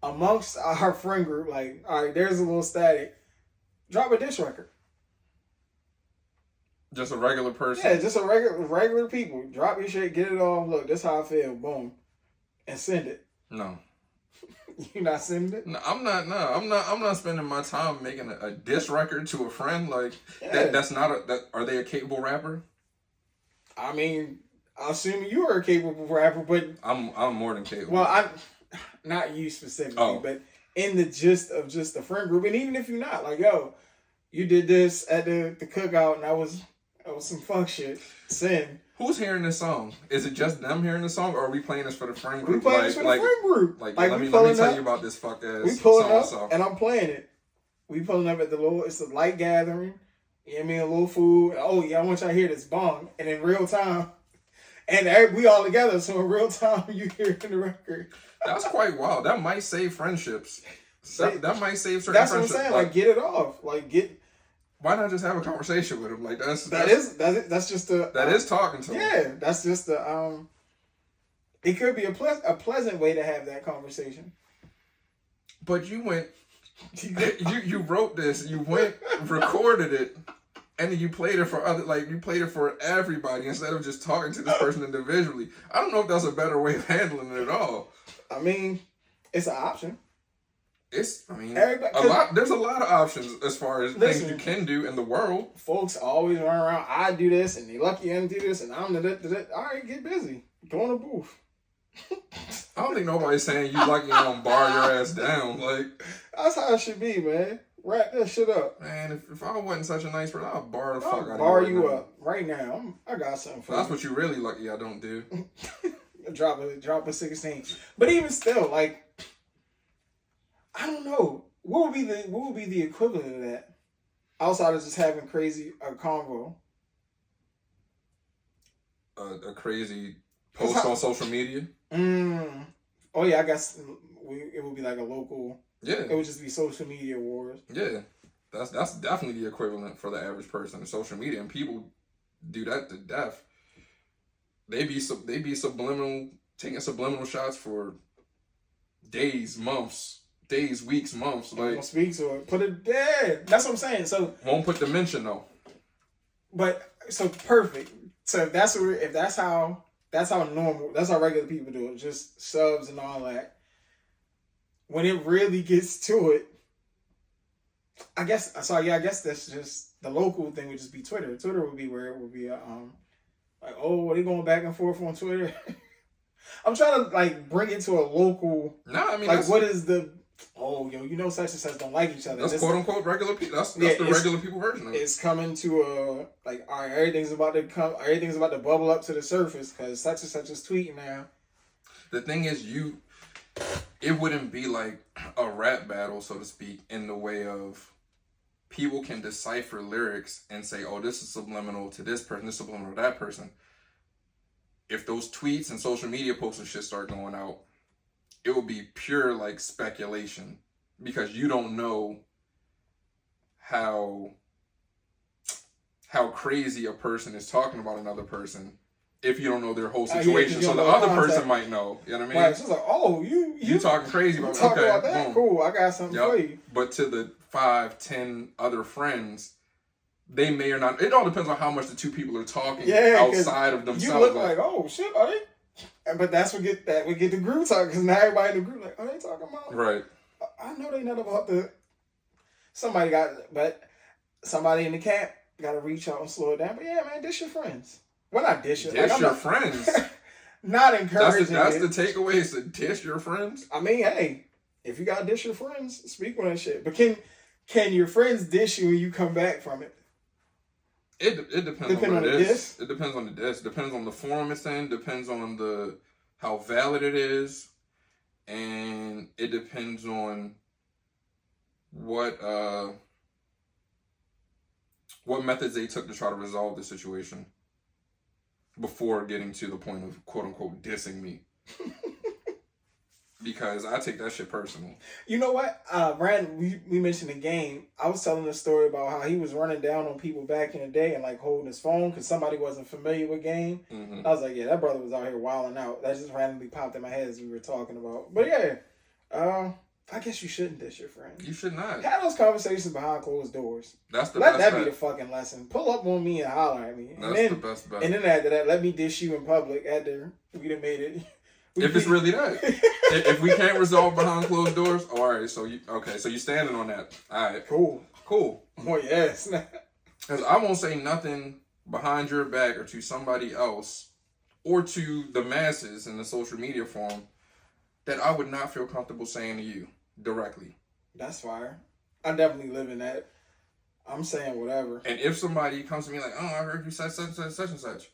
amongst our friend group, like, all right, there's a little static. Drop a diss record. Just a regular person. Yeah, just a regular people. Drop your shit, get it off. Look, this how I feel. Boom, and send it. No. You not sending it? No, I'm not spending my time making a diss record to a friend. Like Yeah. that's not a. That are they a capable rapper? I mean, I assume you are a capable rapper, but I'm more than capable. well, I'm not you specifically, but in the gist of just the friend group, and even if you're not, like, yo, you did this at the cookout, and that was some funk shit. Send. Who's hearing this song? Is it just them hearing the song, or are we playing this for the friend group? We playing this for the friend group. Like let me tell you about this fuck ass we pulling up, song. and I'm playing it. We pulling up at the little. It's a light gathering. You know what I mean? A little food. Oh yeah, I want y'all to hear this bong, and in real time, and we all together. So in real time, you hear the record. That's quite wild. That might save friendships. That might save certain that's friendships. What I'm saying. Like, get it off. Like, get. Why not just have a conversation with him? Like that's just a that is talking to him. Yeah, that's just a It could be a pleasant way to have that conversation. But you went, you wrote this, you went, recorded it, and then you played it for you played it for everybody instead of just talking to this person individually. I don't know if that's a better way of handling it at all. I mean, it's an option. There's a lot of options as far as things you can do in the world. Folks always run around, I do this, and they lucky I do this, and I'm the all right, get busy. Go in the booth. I don't think nobody's saying you lucky I don't bar your ass down. Like, that's how it should be, man. Wrap that shit up. Man, if I wasn't such a nice person, I'll bar the fuck out of you. Bar you up right now. I got something for you. That's what you really lucky I don't do. Drop a 16. But even still, like, I don't know. What would be the equivalent of that? Outside of just having a convo. A crazy post on social media? Oh yeah, I guess it would be like a local. Yeah. It would just be social media wars. Yeah. That's definitely the equivalent for the average person in social media, and people do that to death. They be taking subliminal shots for days, weeks, months. Like, don't speak to it. Put it there. That's what I'm saying. So won't put the mention though. But so perfect. So if that's how normal, that's how regular people do it. Just subs and all that. When it really gets to it, I guess that's just the local thing would just be Twitter. Twitter would be where it would be like, oh, are they going back and forth on Twitter? I'm trying to like bring it to a local. No, I mean, like, what is the? Oh, such and such don't like each other. That's quote unquote regular people. That's the regular people version of it. It's coming to all right, everything's about to bubble up to the surface because such and such is tweeting now. The thing is, it wouldn't be like a rap battle, so to speak, in the way of people can decipher lyrics and say, oh, this is subliminal to this person, this is subliminal to that person. If those tweets and social media posts and shit start going out, it will be pure like speculation because you don't know how crazy a person is talking about another person if you don't know their whole situation. So the other person might know. You know what I mean? Right. She's like, oh, you talking crazy about, about that? Boom. Cool. I got something for you. But to the 5-10 other friends, they may or not. It all depends on how much the two people are talking outside of themselves. You look like, oh shit, are they? But we get the group talking because now everybody in the group like, are they talking about? Right. I know they not about the. Somebody in the camp got to reach out and slow it down. But yeah, man, dish your friends. Well, not dish your friends. Not encouraging. That's the takeaway is to dish your friends. I mean, hey, if you got to dish your friends, speak on that shit. But can your friends dish you when you come back from it? It depends on the diss. It depends on the diss. Depends on the form it's in. Depends on how valid it is, and it depends on what methods they took to try to resolve the situation before getting to the point of quote unquote dissing me. Because I take that shit personal. You know what? Brandon, we mentioned the game. I was telling a story about how he was running down on people back in the day and like holding his phone because somebody wasn't familiar with game. Mm-hmm. I was like, yeah, that brother was out here wilding out. That just randomly popped in my head as we were talking about. But yeah, I guess you shouldn't diss your friend. You should not. Have those conversations behind closed doors. That's the Let best that bet. be the fucking lesson. Pull up on me and holler at me. That's the best bet. And then after that, let me dish you in public after we done made it. If it's really that. If we can't resolve behind closed doors, all right, so you're standing on that. All right. Cool. Oh, yes. Because I won't say nothing behind your back or to somebody else or to the masses in the social media form that I would not feel comfortable saying to you directly. That's fire. I definitely live in that. I'm saying whatever. And if somebody comes to me like, oh, I heard you say such and such.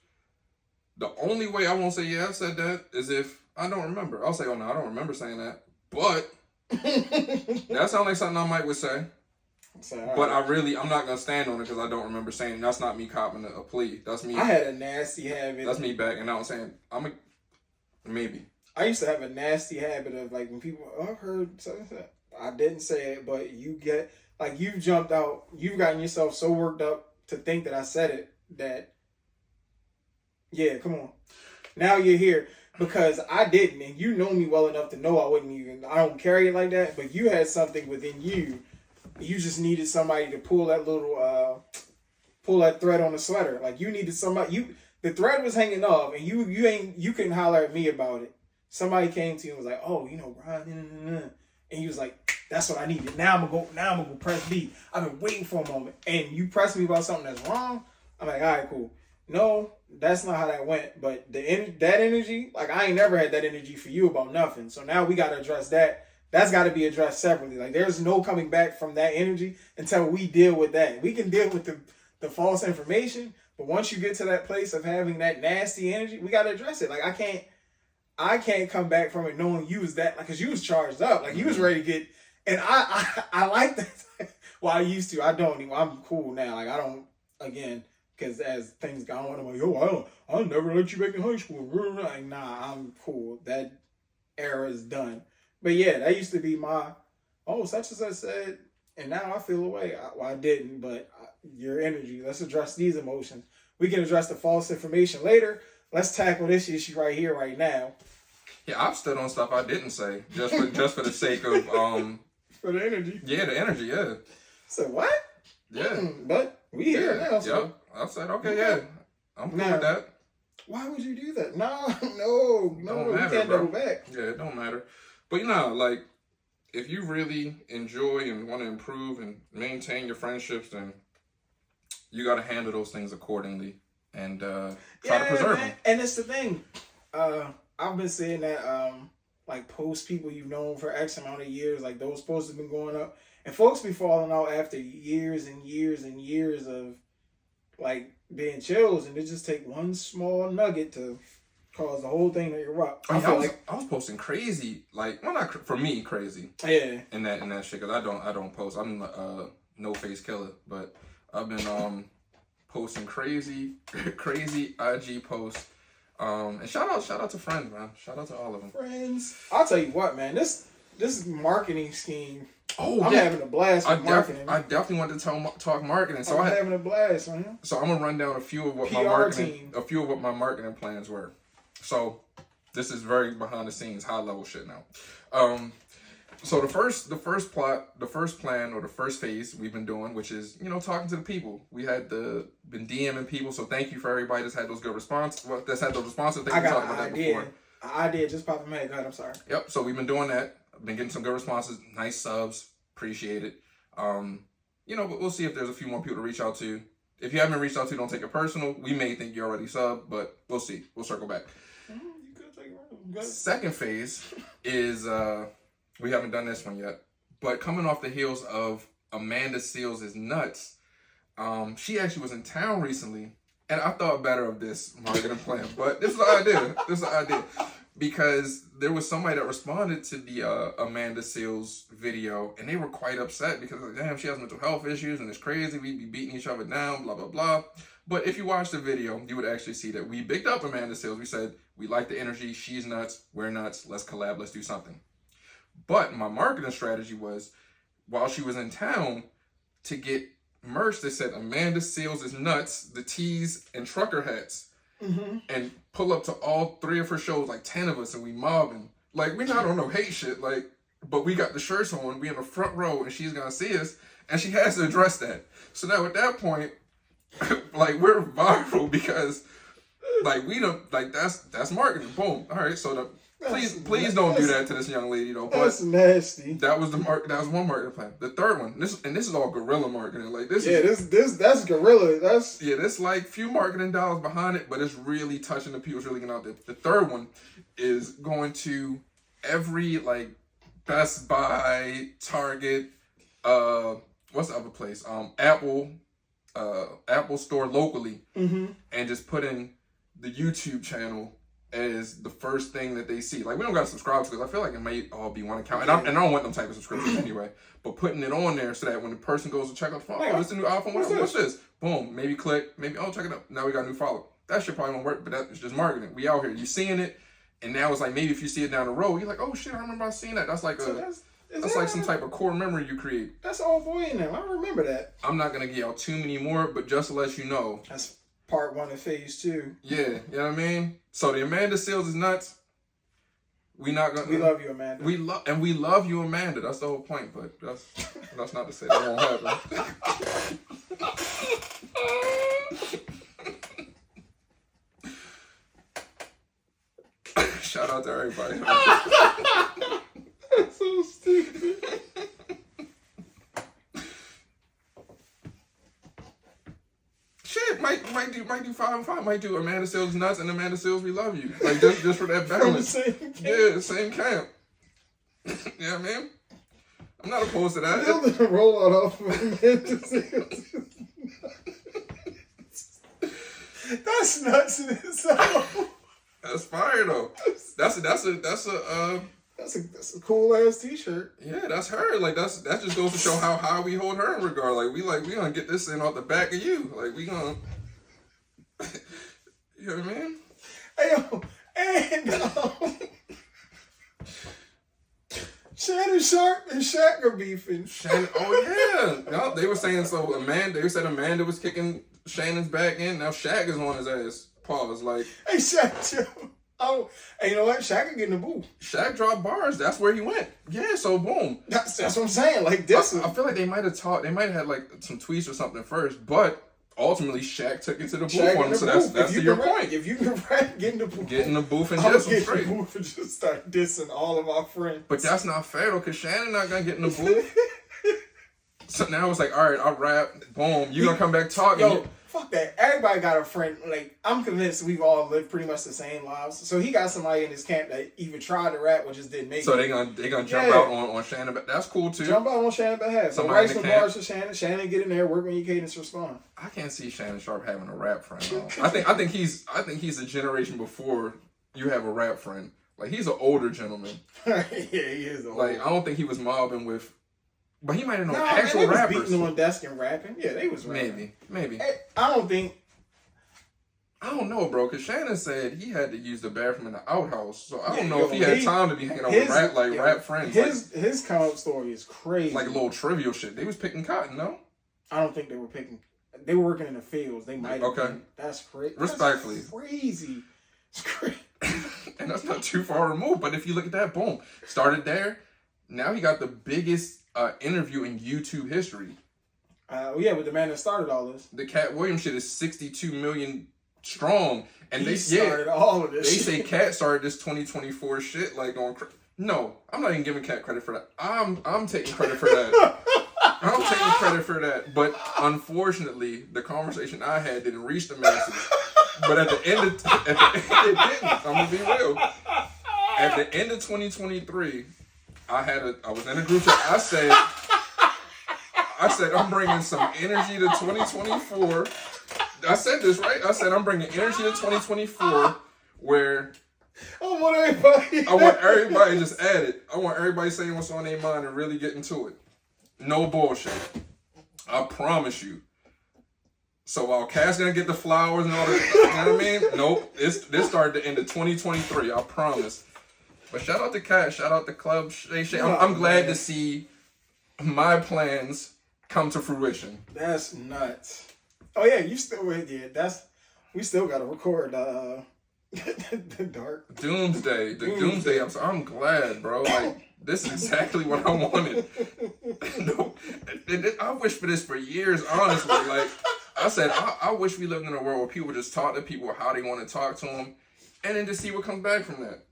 The only way I won't say, yeah, I said that is if I don't remember. I'll say, oh, no, I don't remember saying that. But that sounds like something I might would say. But I'm not going to stand on it because I don't remember saying it. That's not me copping a plea. That's me. I had a nasty habit. That's me backing out and saying, maybe. I used to have a nasty habit of like when people, I've heard something. I didn't say it, but you get, like you jumped out. You've gotten yourself so worked up to think that I said it that, yeah, come on. Now you're here because I didn't. And you know me well enough to know I don't carry it like that. But you had something within you. You just needed somebody to pull that little, pull that thread on the sweater. Like you needed somebody, the thread was hanging off and you couldn't holler at me about it. Somebody came to you and was like, oh, Brian, and he was like, that's what I needed. Now I'm gonna go press B. I've been waiting for a moment. And you press me about something that's wrong. I'm like, all right, cool. No, that's not how that went. But that energy, like I ain't never had that energy for you about nothing. So now we gotta address that. That's got to be addressed separately. Like there's no coming back from that energy until we deal with that. We can deal with the false information, but once you get to that place of having that nasty energy, we got to address it. Like I can't come back from it knowing you was that, like, cause you was charged up, like you was ready to get. And I like that. Well, I used to. I don't anymore. I'm cool now. Like I don't again. Because as things go on, I'm like, yo, I'll never let you back in high school. Like, nah, I'm cool. That era is done. But yeah, that used to be such and such said, and now I feel away. I didn't, but your energy. Let's address these emotions. We can address the false information later. Let's tackle this issue right here, right now. Yeah, I've stood on stuff I didn't say just for the sake of for the energy. Yeah, the energy. Yeah. So what? Yeah. But we here now. So. Yep. I said okay. Yeah, I'm cool with that. Why would you do that? No, Don't matter, we can't double back. Yeah, it don't matter. But like, if you really enjoy and want to improve and maintain your friendships, then you got to handle those things accordingly and try to preserve them. And it's the thing. I've been saying that, like, post people you've known for X amount of years, like, those posts have been going up. And folks be falling out after years and years and years of, like, being chills. And it just take one small nugget to cause the whole thing to erupt. I was posting crazy, like, well, not for me crazy. Yeah. In that shit, because I don't post. I'm no face killer, but I've been posting crazy IG posts. And shout out to friends, man. Shout out to all of them. Friends. I'll tell you what, man. This marketing scheme. Oh, I'm having a blast with marketing. I definitely wanted to talk marketing. So I'm having a blast, man. So I'm gonna run down a few of what my marketing plans were. So this is very behind the scenes, high level shit now. So the first plan or the first phase we've been doing, which is, talking to the people. We had been DMing people, so thank you for everybody that's had those good responses. Well, that's had those responses. I got an idea. An idea just popped in my head. Go ahead, I'm sorry. Yep. So we've been doing that. Been getting some good responses, nice subs, appreciate it. But we'll see if there's a few more people to reach out to. If you haven't reached out to, don't take it personal. We may think you're already sub, but we'll see. We'll circle back. You could take it personal. Second phase is we haven't done this one yet, but coming off the heels of Amanda Seals is Nuts. She actually was in town recently, and I thought better of this marketing plan. But this is the idea. Because there was somebody that responded to the Amanda Seals video, and they were quite upset because, damn, she has mental health issues, and it's crazy. We be beating each other down, blah, blah, blah. But if you watch the video, you would actually see that we bigged up Amanda Seals. We said, we like the energy. She's nuts. We're nuts. Let's collab. Let's do something. But my marketing strategy was, while she was in town, to get merch that said Amanda Seals is Nuts, the tees and trucker hats. Mm-hmm. And pull up to all 3 of her shows, like 10 of us, and we mobbing. Like, we're not on no hate shit. Like, but we got the shirts on, we in the front row, and she's gonna see us, and she has to address that. So now at that point, like, we're viral because, like, we don't, like, that's marketing. Boom. All right, so please don't do that to this young lady though. But that's nasty. That was that was one marketing plan. The third one, this is all guerrilla marketing. Like this. Yeah, that's guerrilla. There's like few marketing dollars behind it, but it's really touching the people. It's really getting out there. The third one is going to every like Best Buy, Target, what's the other place? Apple store locally, and just put in the YouTube channel as the first thing that they see. Like, we don't got to subscribe to, because I feel like it may all be one account. And I don't want them type of subscriptions anyway. But putting it on there so that when the person goes to check out the phone, oh, this is a new iPhone, what's this? Boom, maybe click, maybe, oh, check it out. Now we got a new follow. That shit probably won't work, but that's just marketing. We out here, you seeing it, and now it's like, maybe if you see it down the road, you're like, oh shit, I remember I seen that. That's like that's like some type of core memory you create. That's all boy in them. I remember that. I'm not going to give y'all too many more, but just to let you know. That's part 1 of phase 2. Yeah, you know what I mean? So the Amanda Seals is nuts. We love you, Amanda. We love you, Amanda. That's the whole point, but that's not to say that won't happen. Shout out to everybody. That's so stupid. Shit, might do 5 and 5. Might do Amanda Seals nuts and Amanda Seals we love you. Like just for that balance. From the same camp. Yeah, same camp. You know what I mean? I'm not opposed to that. Building a rollout off of Amanda Seals. That's nuts in itself. That's fire though. That's a cool ass t-shirt. Yeah, that's her. Like that just goes to show how high we hold her in regard. Like we gonna get this thing off the back of you. Like we gonna you know what I mean? Hey yo, and Shannon Sharp and Shaq are beefing. Oh yeah. No, they were saying so they said Amanda was kicking Shannon's back in. Now Shaq is on his ass. Pause. Like, hey Shaq, yo. Oh, and you know what? Shaq can get in the booth. Shaq dropped bars. That's where he went. Yeah, so boom. That's what I'm saying. Like this. I feel like they might have had like some tweets or something first, but ultimately Shaq took it to the booth for him. So that's to your point. If you can rap, get in the booth. Get in the booth and diss them straight. Get in the booth and just start dissing all of our friends. But that's not fair though, because Shannon not gonna get in the booth. So now it's like, all right, I'll rap. Boom, you gonna come back talking. Yo, fuck that. Everybody got a friend. Like, I'm convinced we've all lived pretty much the same lives. So he got somebody in his camp that even tried to rap, but just didn't make it. So they gonna jump out on Shannon. That's cool too. Jump out on Shannon behalf. So write some bars for Shannon. Shannon get in there, work on your cadence, respond. I can't see Shannon Sharp having a rap friend though. I think he's a generation before you have a rap friend. Like, he's an older gentleman. Yeah, he is old. Like, I don't think he was mobbing with. But he might have known actual rappers. Beating on desk and rapping. Yeah, they was rapping. Maybe. I don't know, bro, because Shannon said he had to use the bathroom in the outhouse. So I don't know if he had time to be hanging out with rap friends. His come story is crazy. Like little trivial shit. They was picking cotton, no? I don't think they were picking. They were working in the fields. They might have been. That's crazy. Respectfully. That's crazy. It's crazy. And that's not too far removed. But if you look at that, boom. Started there. Now he got the biggest interview in YouTube history. Yeah, with the man that started all this. The Cat Williams shit is 62 million strong, and he started all of this. They say Cat started this 2024 shit like on. No, I'm not even giving Cat credit for that. I'm taking credit for that. I'm taking credit for that. But unfortunately, the conversation I had didn't reach the masses. But at the end of it didn't. I'm gonna be real. At the end of 2023. I was in a group chat. I said I'm bringing some energy to 2024. I said this, right? I said I'm bringing energy to 2024 where I want everybody just at it. I want everybody saying what's on their mind and really getting to it. No bullshit. I promise you. So while Cass gonna get the flowers and all that, you know what I mean? Nope. This started the end of 2023. I promise. But shout out to Cat, shout out to Club Shay Shay. I'm glad to see my plans come to fruition. That's nuts. Oh yeah, we still gotta record the dark Doomsday. The Doomsday episode. I'm glad, bro. Like This is exactly what I wanted. No, I wish for this for years, honestly. Like I said, I wish we lived in a world where people just talk to people how they want to talk to them, and then just see what comes back from that.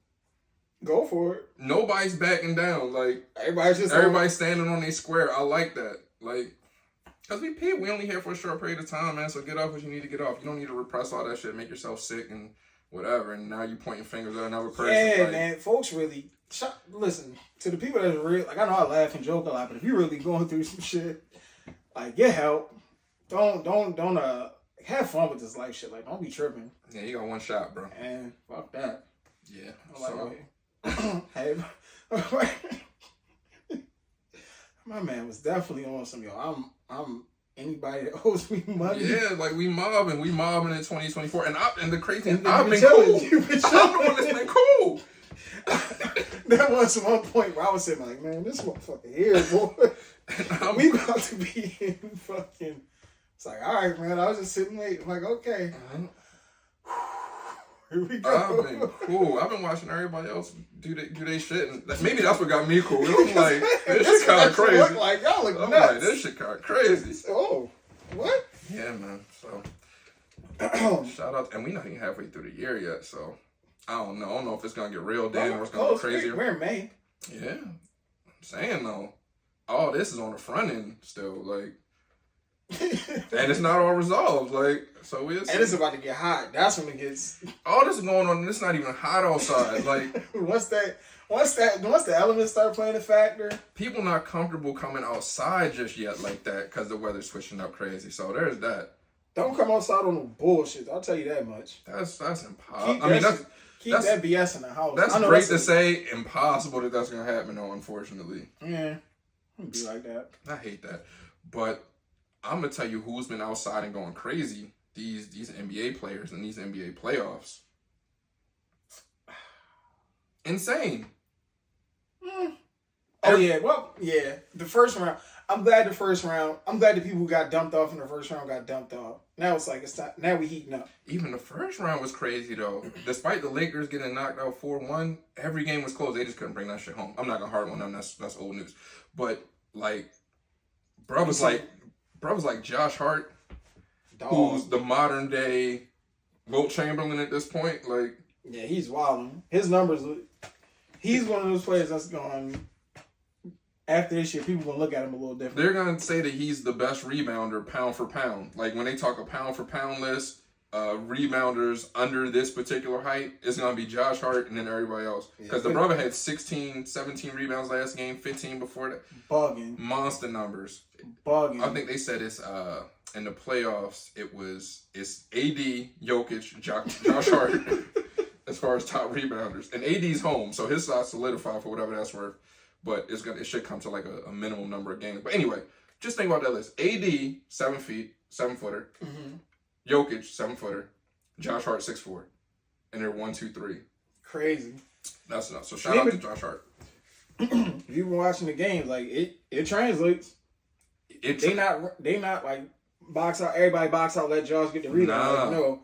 Go for it. Nobody's backing down. Like everybody's standing on their square. I like that. Like, cause we only here for a short period of time, man. So get off what you need to get off. You don't need to repress all that shit, make yourself sick and whatever. And now you pointing fingers at another person. Yeah, like, man. Folks really listen to the people that are real. Like I know I laugh and joke a lot, but if you're really going through some shit, like get help. Don't have fun with this life shit. Like don't be tripping. Yeah, you got one shot, bro. And fuck that. Yeah. Hey, my man was definitely on some I'm anybody that owes me money. Yeah, like we mobbing in 2024, and the crazy thing, I've been cool. I'm the one that's been cool. There was one point where I was sitting like, man, this motherfucker here, boy. We about to be in fucking. It's like, all right, man. I was just sitting waiting. I'm like, okay. Here we go. I've been cool. I've been watching everybody else do their shit, and maybe that's what got me cool. I'm like, this shit kind of crazy. Look like y'all look I'm nuts. like, this shit kind of crazy. Oh, what? Yeah, man. So shout out, and we not even halfway through the year yet. So I don't know if it's gonna get real then or it's gonna get crazier. We're in May. Yeah, I'm saying though, all this is on the front end still, like. And it's not all resolved, like, so we'll see. And it's about to get hot. That's when it gets. All this is going on, and it's not even hot outside. Like, once the elements start playing a factor, people not comfortable coming outside just yet like that because the weather's switching up crazy. So there's that. Don't come outside on no bullshit. I'll tell you that much. That's impossible. Keep that BS in the house. That's great to say. Impossible that's gonna happen, though. Unfortunately. Yeah, it'd be like that. I hate that, but. I'm gonna tell you who's been outside and going crazy. These NBA players and these NBA playoffs. Insane. Oh yeah, well yeah. The first round. I'm glad the people who got dumped off in the first round got dumped off. Now it's like it's time. Now we heating up. Even the first round was crazy though. Despite the Lakers getting knocked out 4-1, every game was close. They just couldn't bring that shit home. I'm not gonna hard on them. That's old news. But like, bro was like Josh Hart, who's the modern day Wilt Chamberlain at this point. Like, yeah, he's wilding. His numbers. He's one of those players that's going. After this year, people gonna look at him a little different. They're gonna say that he's the best rebounder pound for pound. Like when they talk a pound for pound list, rebounders under this particular height, it's gonna be Josh Hart and then everybody else. Because the brother had 16, 17 rebounds last game, 15 before that. Bugging. Monster numbers. Bugging. I think they said it's in the playoffs it's AD, Jokic, Josh Hart as far as top rebounders. And AD's home, so his side's solidified for whatever that's worth. But it should come to like a minimum number of games. But anyway, just think about that list. AD, 7 feet, 7-footer. Mm-hmm. Jokic, 7-footer. Josh Hart, 6'4". And they're 1, 2, 3. Crazy. That's enough. So shout out to Josh Hart. If you've been watching the games, like it translates. They not like box out. Everybody box out. Let Josh get the rebound. Nah. Like, no.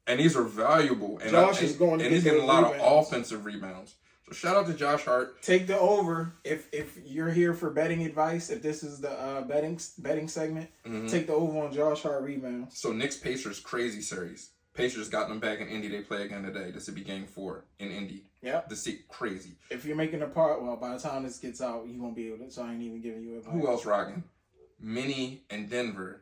And these are valuable. And Josh is going to and he's getting a lot of offensive rebounds. So shout out to Josh Hart. Take the over if you're here for betting advice. If this is the betting segment, take the over on Josh Hart rebounds. So Knicks Pacers crazy series. Pacers got them back in Indy. They play again today. This would be game 4 in Indy. Yep. This is crazy. If you're making a part, well, by the time this gets out, you won't be able to. So I ain't even giving you advice. Who else rocking? Minnie and Denver.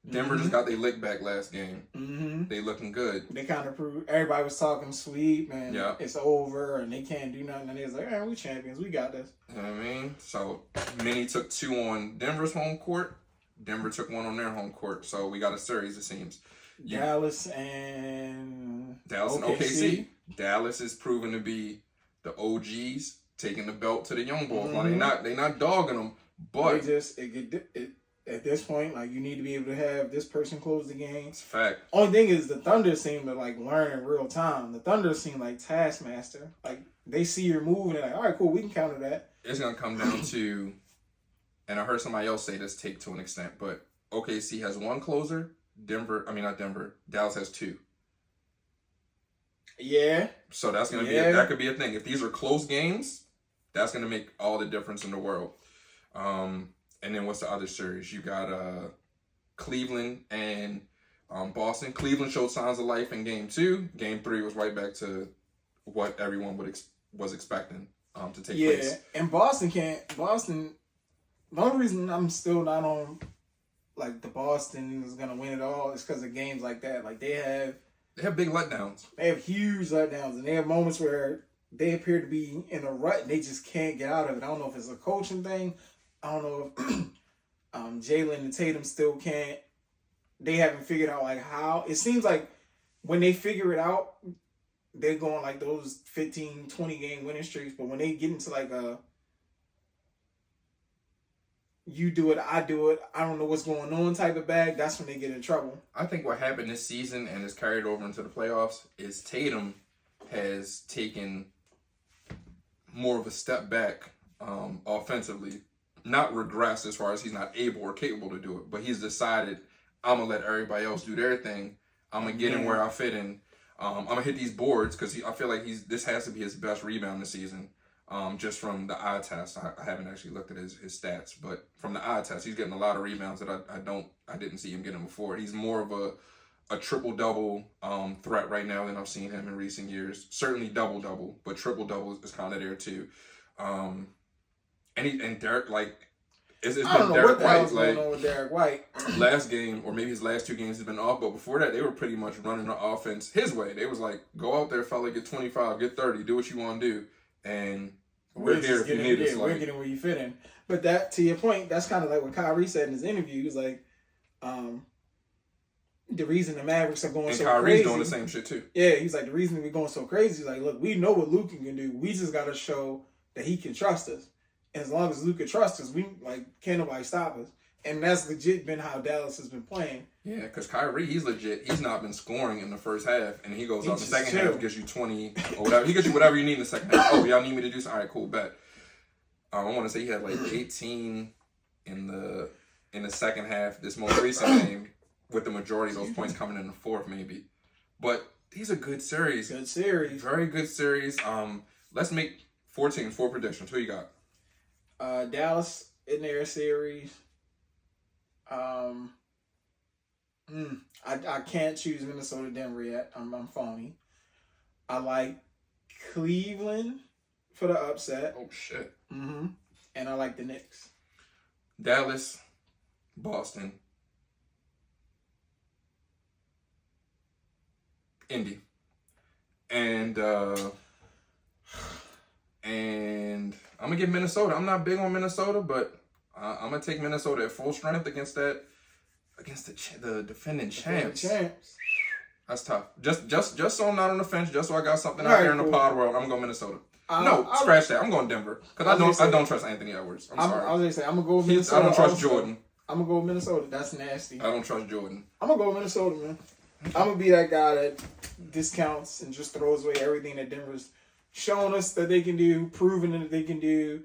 Denver just got their lick back last game. Mm-hmm. They looking good. They kind of proved. Everybody was talking sweet, man. Yeah. It's over, and they can't do nothing. And they was like, "Man, we champions. We got this." You know what I mean? So Minnie took 2 on Denver's home court. Denver took 1 on their home court. So we got a series, it seems. Dallas and OKC. Dallas is proven to be the OGs taking the belt to the young boys. Now they not dogging them, but at this point, like you need to be able to have this person close the game. It's a fact. Only thing is the Thunder seem to like learn in real time. The Thunder seem like taskmaster. Like they see your move and they're like, all right, cool, we can counter that. It's gonna come down to, and I heard somebody else say this take to an extent, but OKC has 1 closer. Dallas has 2. Yeah. So that's gonna be that could be a thing. If these are close games, That's going to make all the difference in the world. And then what's the other series? You got Cleveland and Boston. Cleveland showed signs of life in Game 2. Game 3 was right back to what everyone was expecting to take place. Yeah, and Boston can't. Boston. The only reason I'm still not on like the Boston is gonna win it all is because of games like that. Like they have big letdowns. They have huge letdowns, and they have moments where they appear to be in a rut and they just can't get out of it. I don't know if it's a coaching thing. I don't know if Jalen and Tatum still can't. They haven't figured out like how. It seems like when they figure it out, they're going like those 15, 20 game winning streaks. But when they get into like a you do it, I do it, I don't know what's going on type of bag, that's when they get in trouble. I think what happened this season and is carried over into the playoffs is Tatum has taken more of a step back offensively. Not regress as far as he's not able or capable to do it, but he's decided, I'm going to let everybody else do their thing. I'm going to get in where I fit in. I'm going to hit these boards because I feel like this has to be his best rebound this season. Just from the eye test. I haven't actually looked at his stats, but from the eye test, he's getting a lot of rebounds that I didn't see him getting before. He's more of a triple-double threat right now than I've seen him in recent years. Certainly double-double, but triple-double is kind of there too. And Derek, like, it's been Derek White. Like, going on with Derek White. Last game, or maybe his last 2 games, has been off. But before that, they were pretty much running the offense his way. They was like, go out there, fella, get 25, get 30, do what you want to do, and we're here if you need us. We're getting where you fit in. But that, to your point, that's kind of like what Kyrie said in his interview. He was like, the reason the Mavericks are going so Kyrie's crazy. Kyrie's doing the same shit too. Yeah, he's like, the reason we're going so crazy is like, look, we know what Luka can do. We just got to show that he can trust us. And as long as Luka trusts us, we can't nobody stop us. And that's legit been how Dallas has been playing. Yeah, because Kyrie, he's legit. He's not been scoring in the first half, and he goes out in the second half, gives you 20 or whatever. He gives you whatever you need in the second half. Oh, y'all need me to do something? All right, cool, bet. I want to say he had like 18 in the second half this most recent game, with the majority of those points coming in the fourth, maybe. But these are good series. Good series. Very good series. Let's make 4 teams, 4 predictions. Who you got? Dallas in their series. I can't choose Minnesota, Denver yet. I'm phony. I like Cleveland for the upset. Oh shit. Mm-hmm. And I like the Knicks. Dallas, Boston, Indy, and I'm gonna give Minnesota. I'm not big on Minnesota, but I'm gonna take Minnesota at full strength against the defending champs. That's tough. Just so I'm not on the fence. Just so I got something out there in the pod world. I'm gonna go Minnesota. Scratch that. I'm going Denver because I don't trust Anthony Edwards. I'm sorry. I was gonna say I'm gonna go with Minnesota. I don't trust Jordan. I'm gonna go with Minnesota. That's nasty. I don't trust Jordan. I'm gonna go with Minnesota, man. I'm gonna be that guy that discounts and just throws away everything that Denver's shown us that they can do, proven that they can do.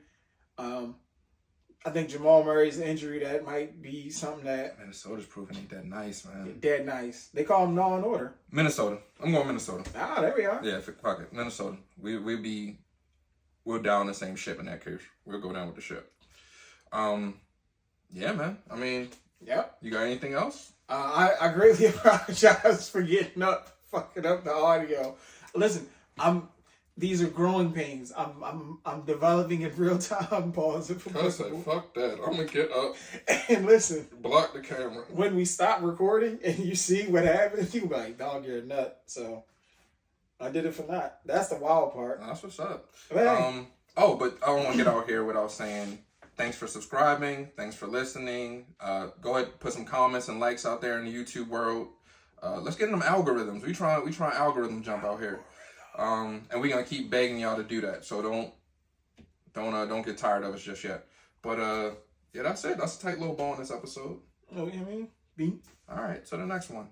I think Jamal Murray's injury, that might be something that Minnesota's proving ain't that nice, man. Dead nice. They call him Law and Order. Minnesota. I'm going Minnesota. Ah, there we are. Yeah, fuck it. Minnesota. We're down the same ship in that case. We'll go down with the ship. Yeah, man. I mean, yep. You got anything else? I greatly apologize for fucking up the audio. Listen, these are growing pains. I'm developing in real time. Pause. I say, fuck that. I'm gonna get up and listen. Block the camera. When we stop recording and you see what happens, you be like, "Dog, you're a nut." So I did it for that. That's the wild part. That's what's up. Hey. But I don't want to get out here without saying thanks for subscribing. Thanks for listening. Go ahead, put some comments and likes out there in the YouTube world. Let's get in them algorithms. We try algorithm jump out here. And we're gonna keep begging y'all to do that. So don't get tired of us just yet. But yeah, that's it. That's a tight little ball in this episode. Oh, you know what I mean? Beat. All right, so the next one.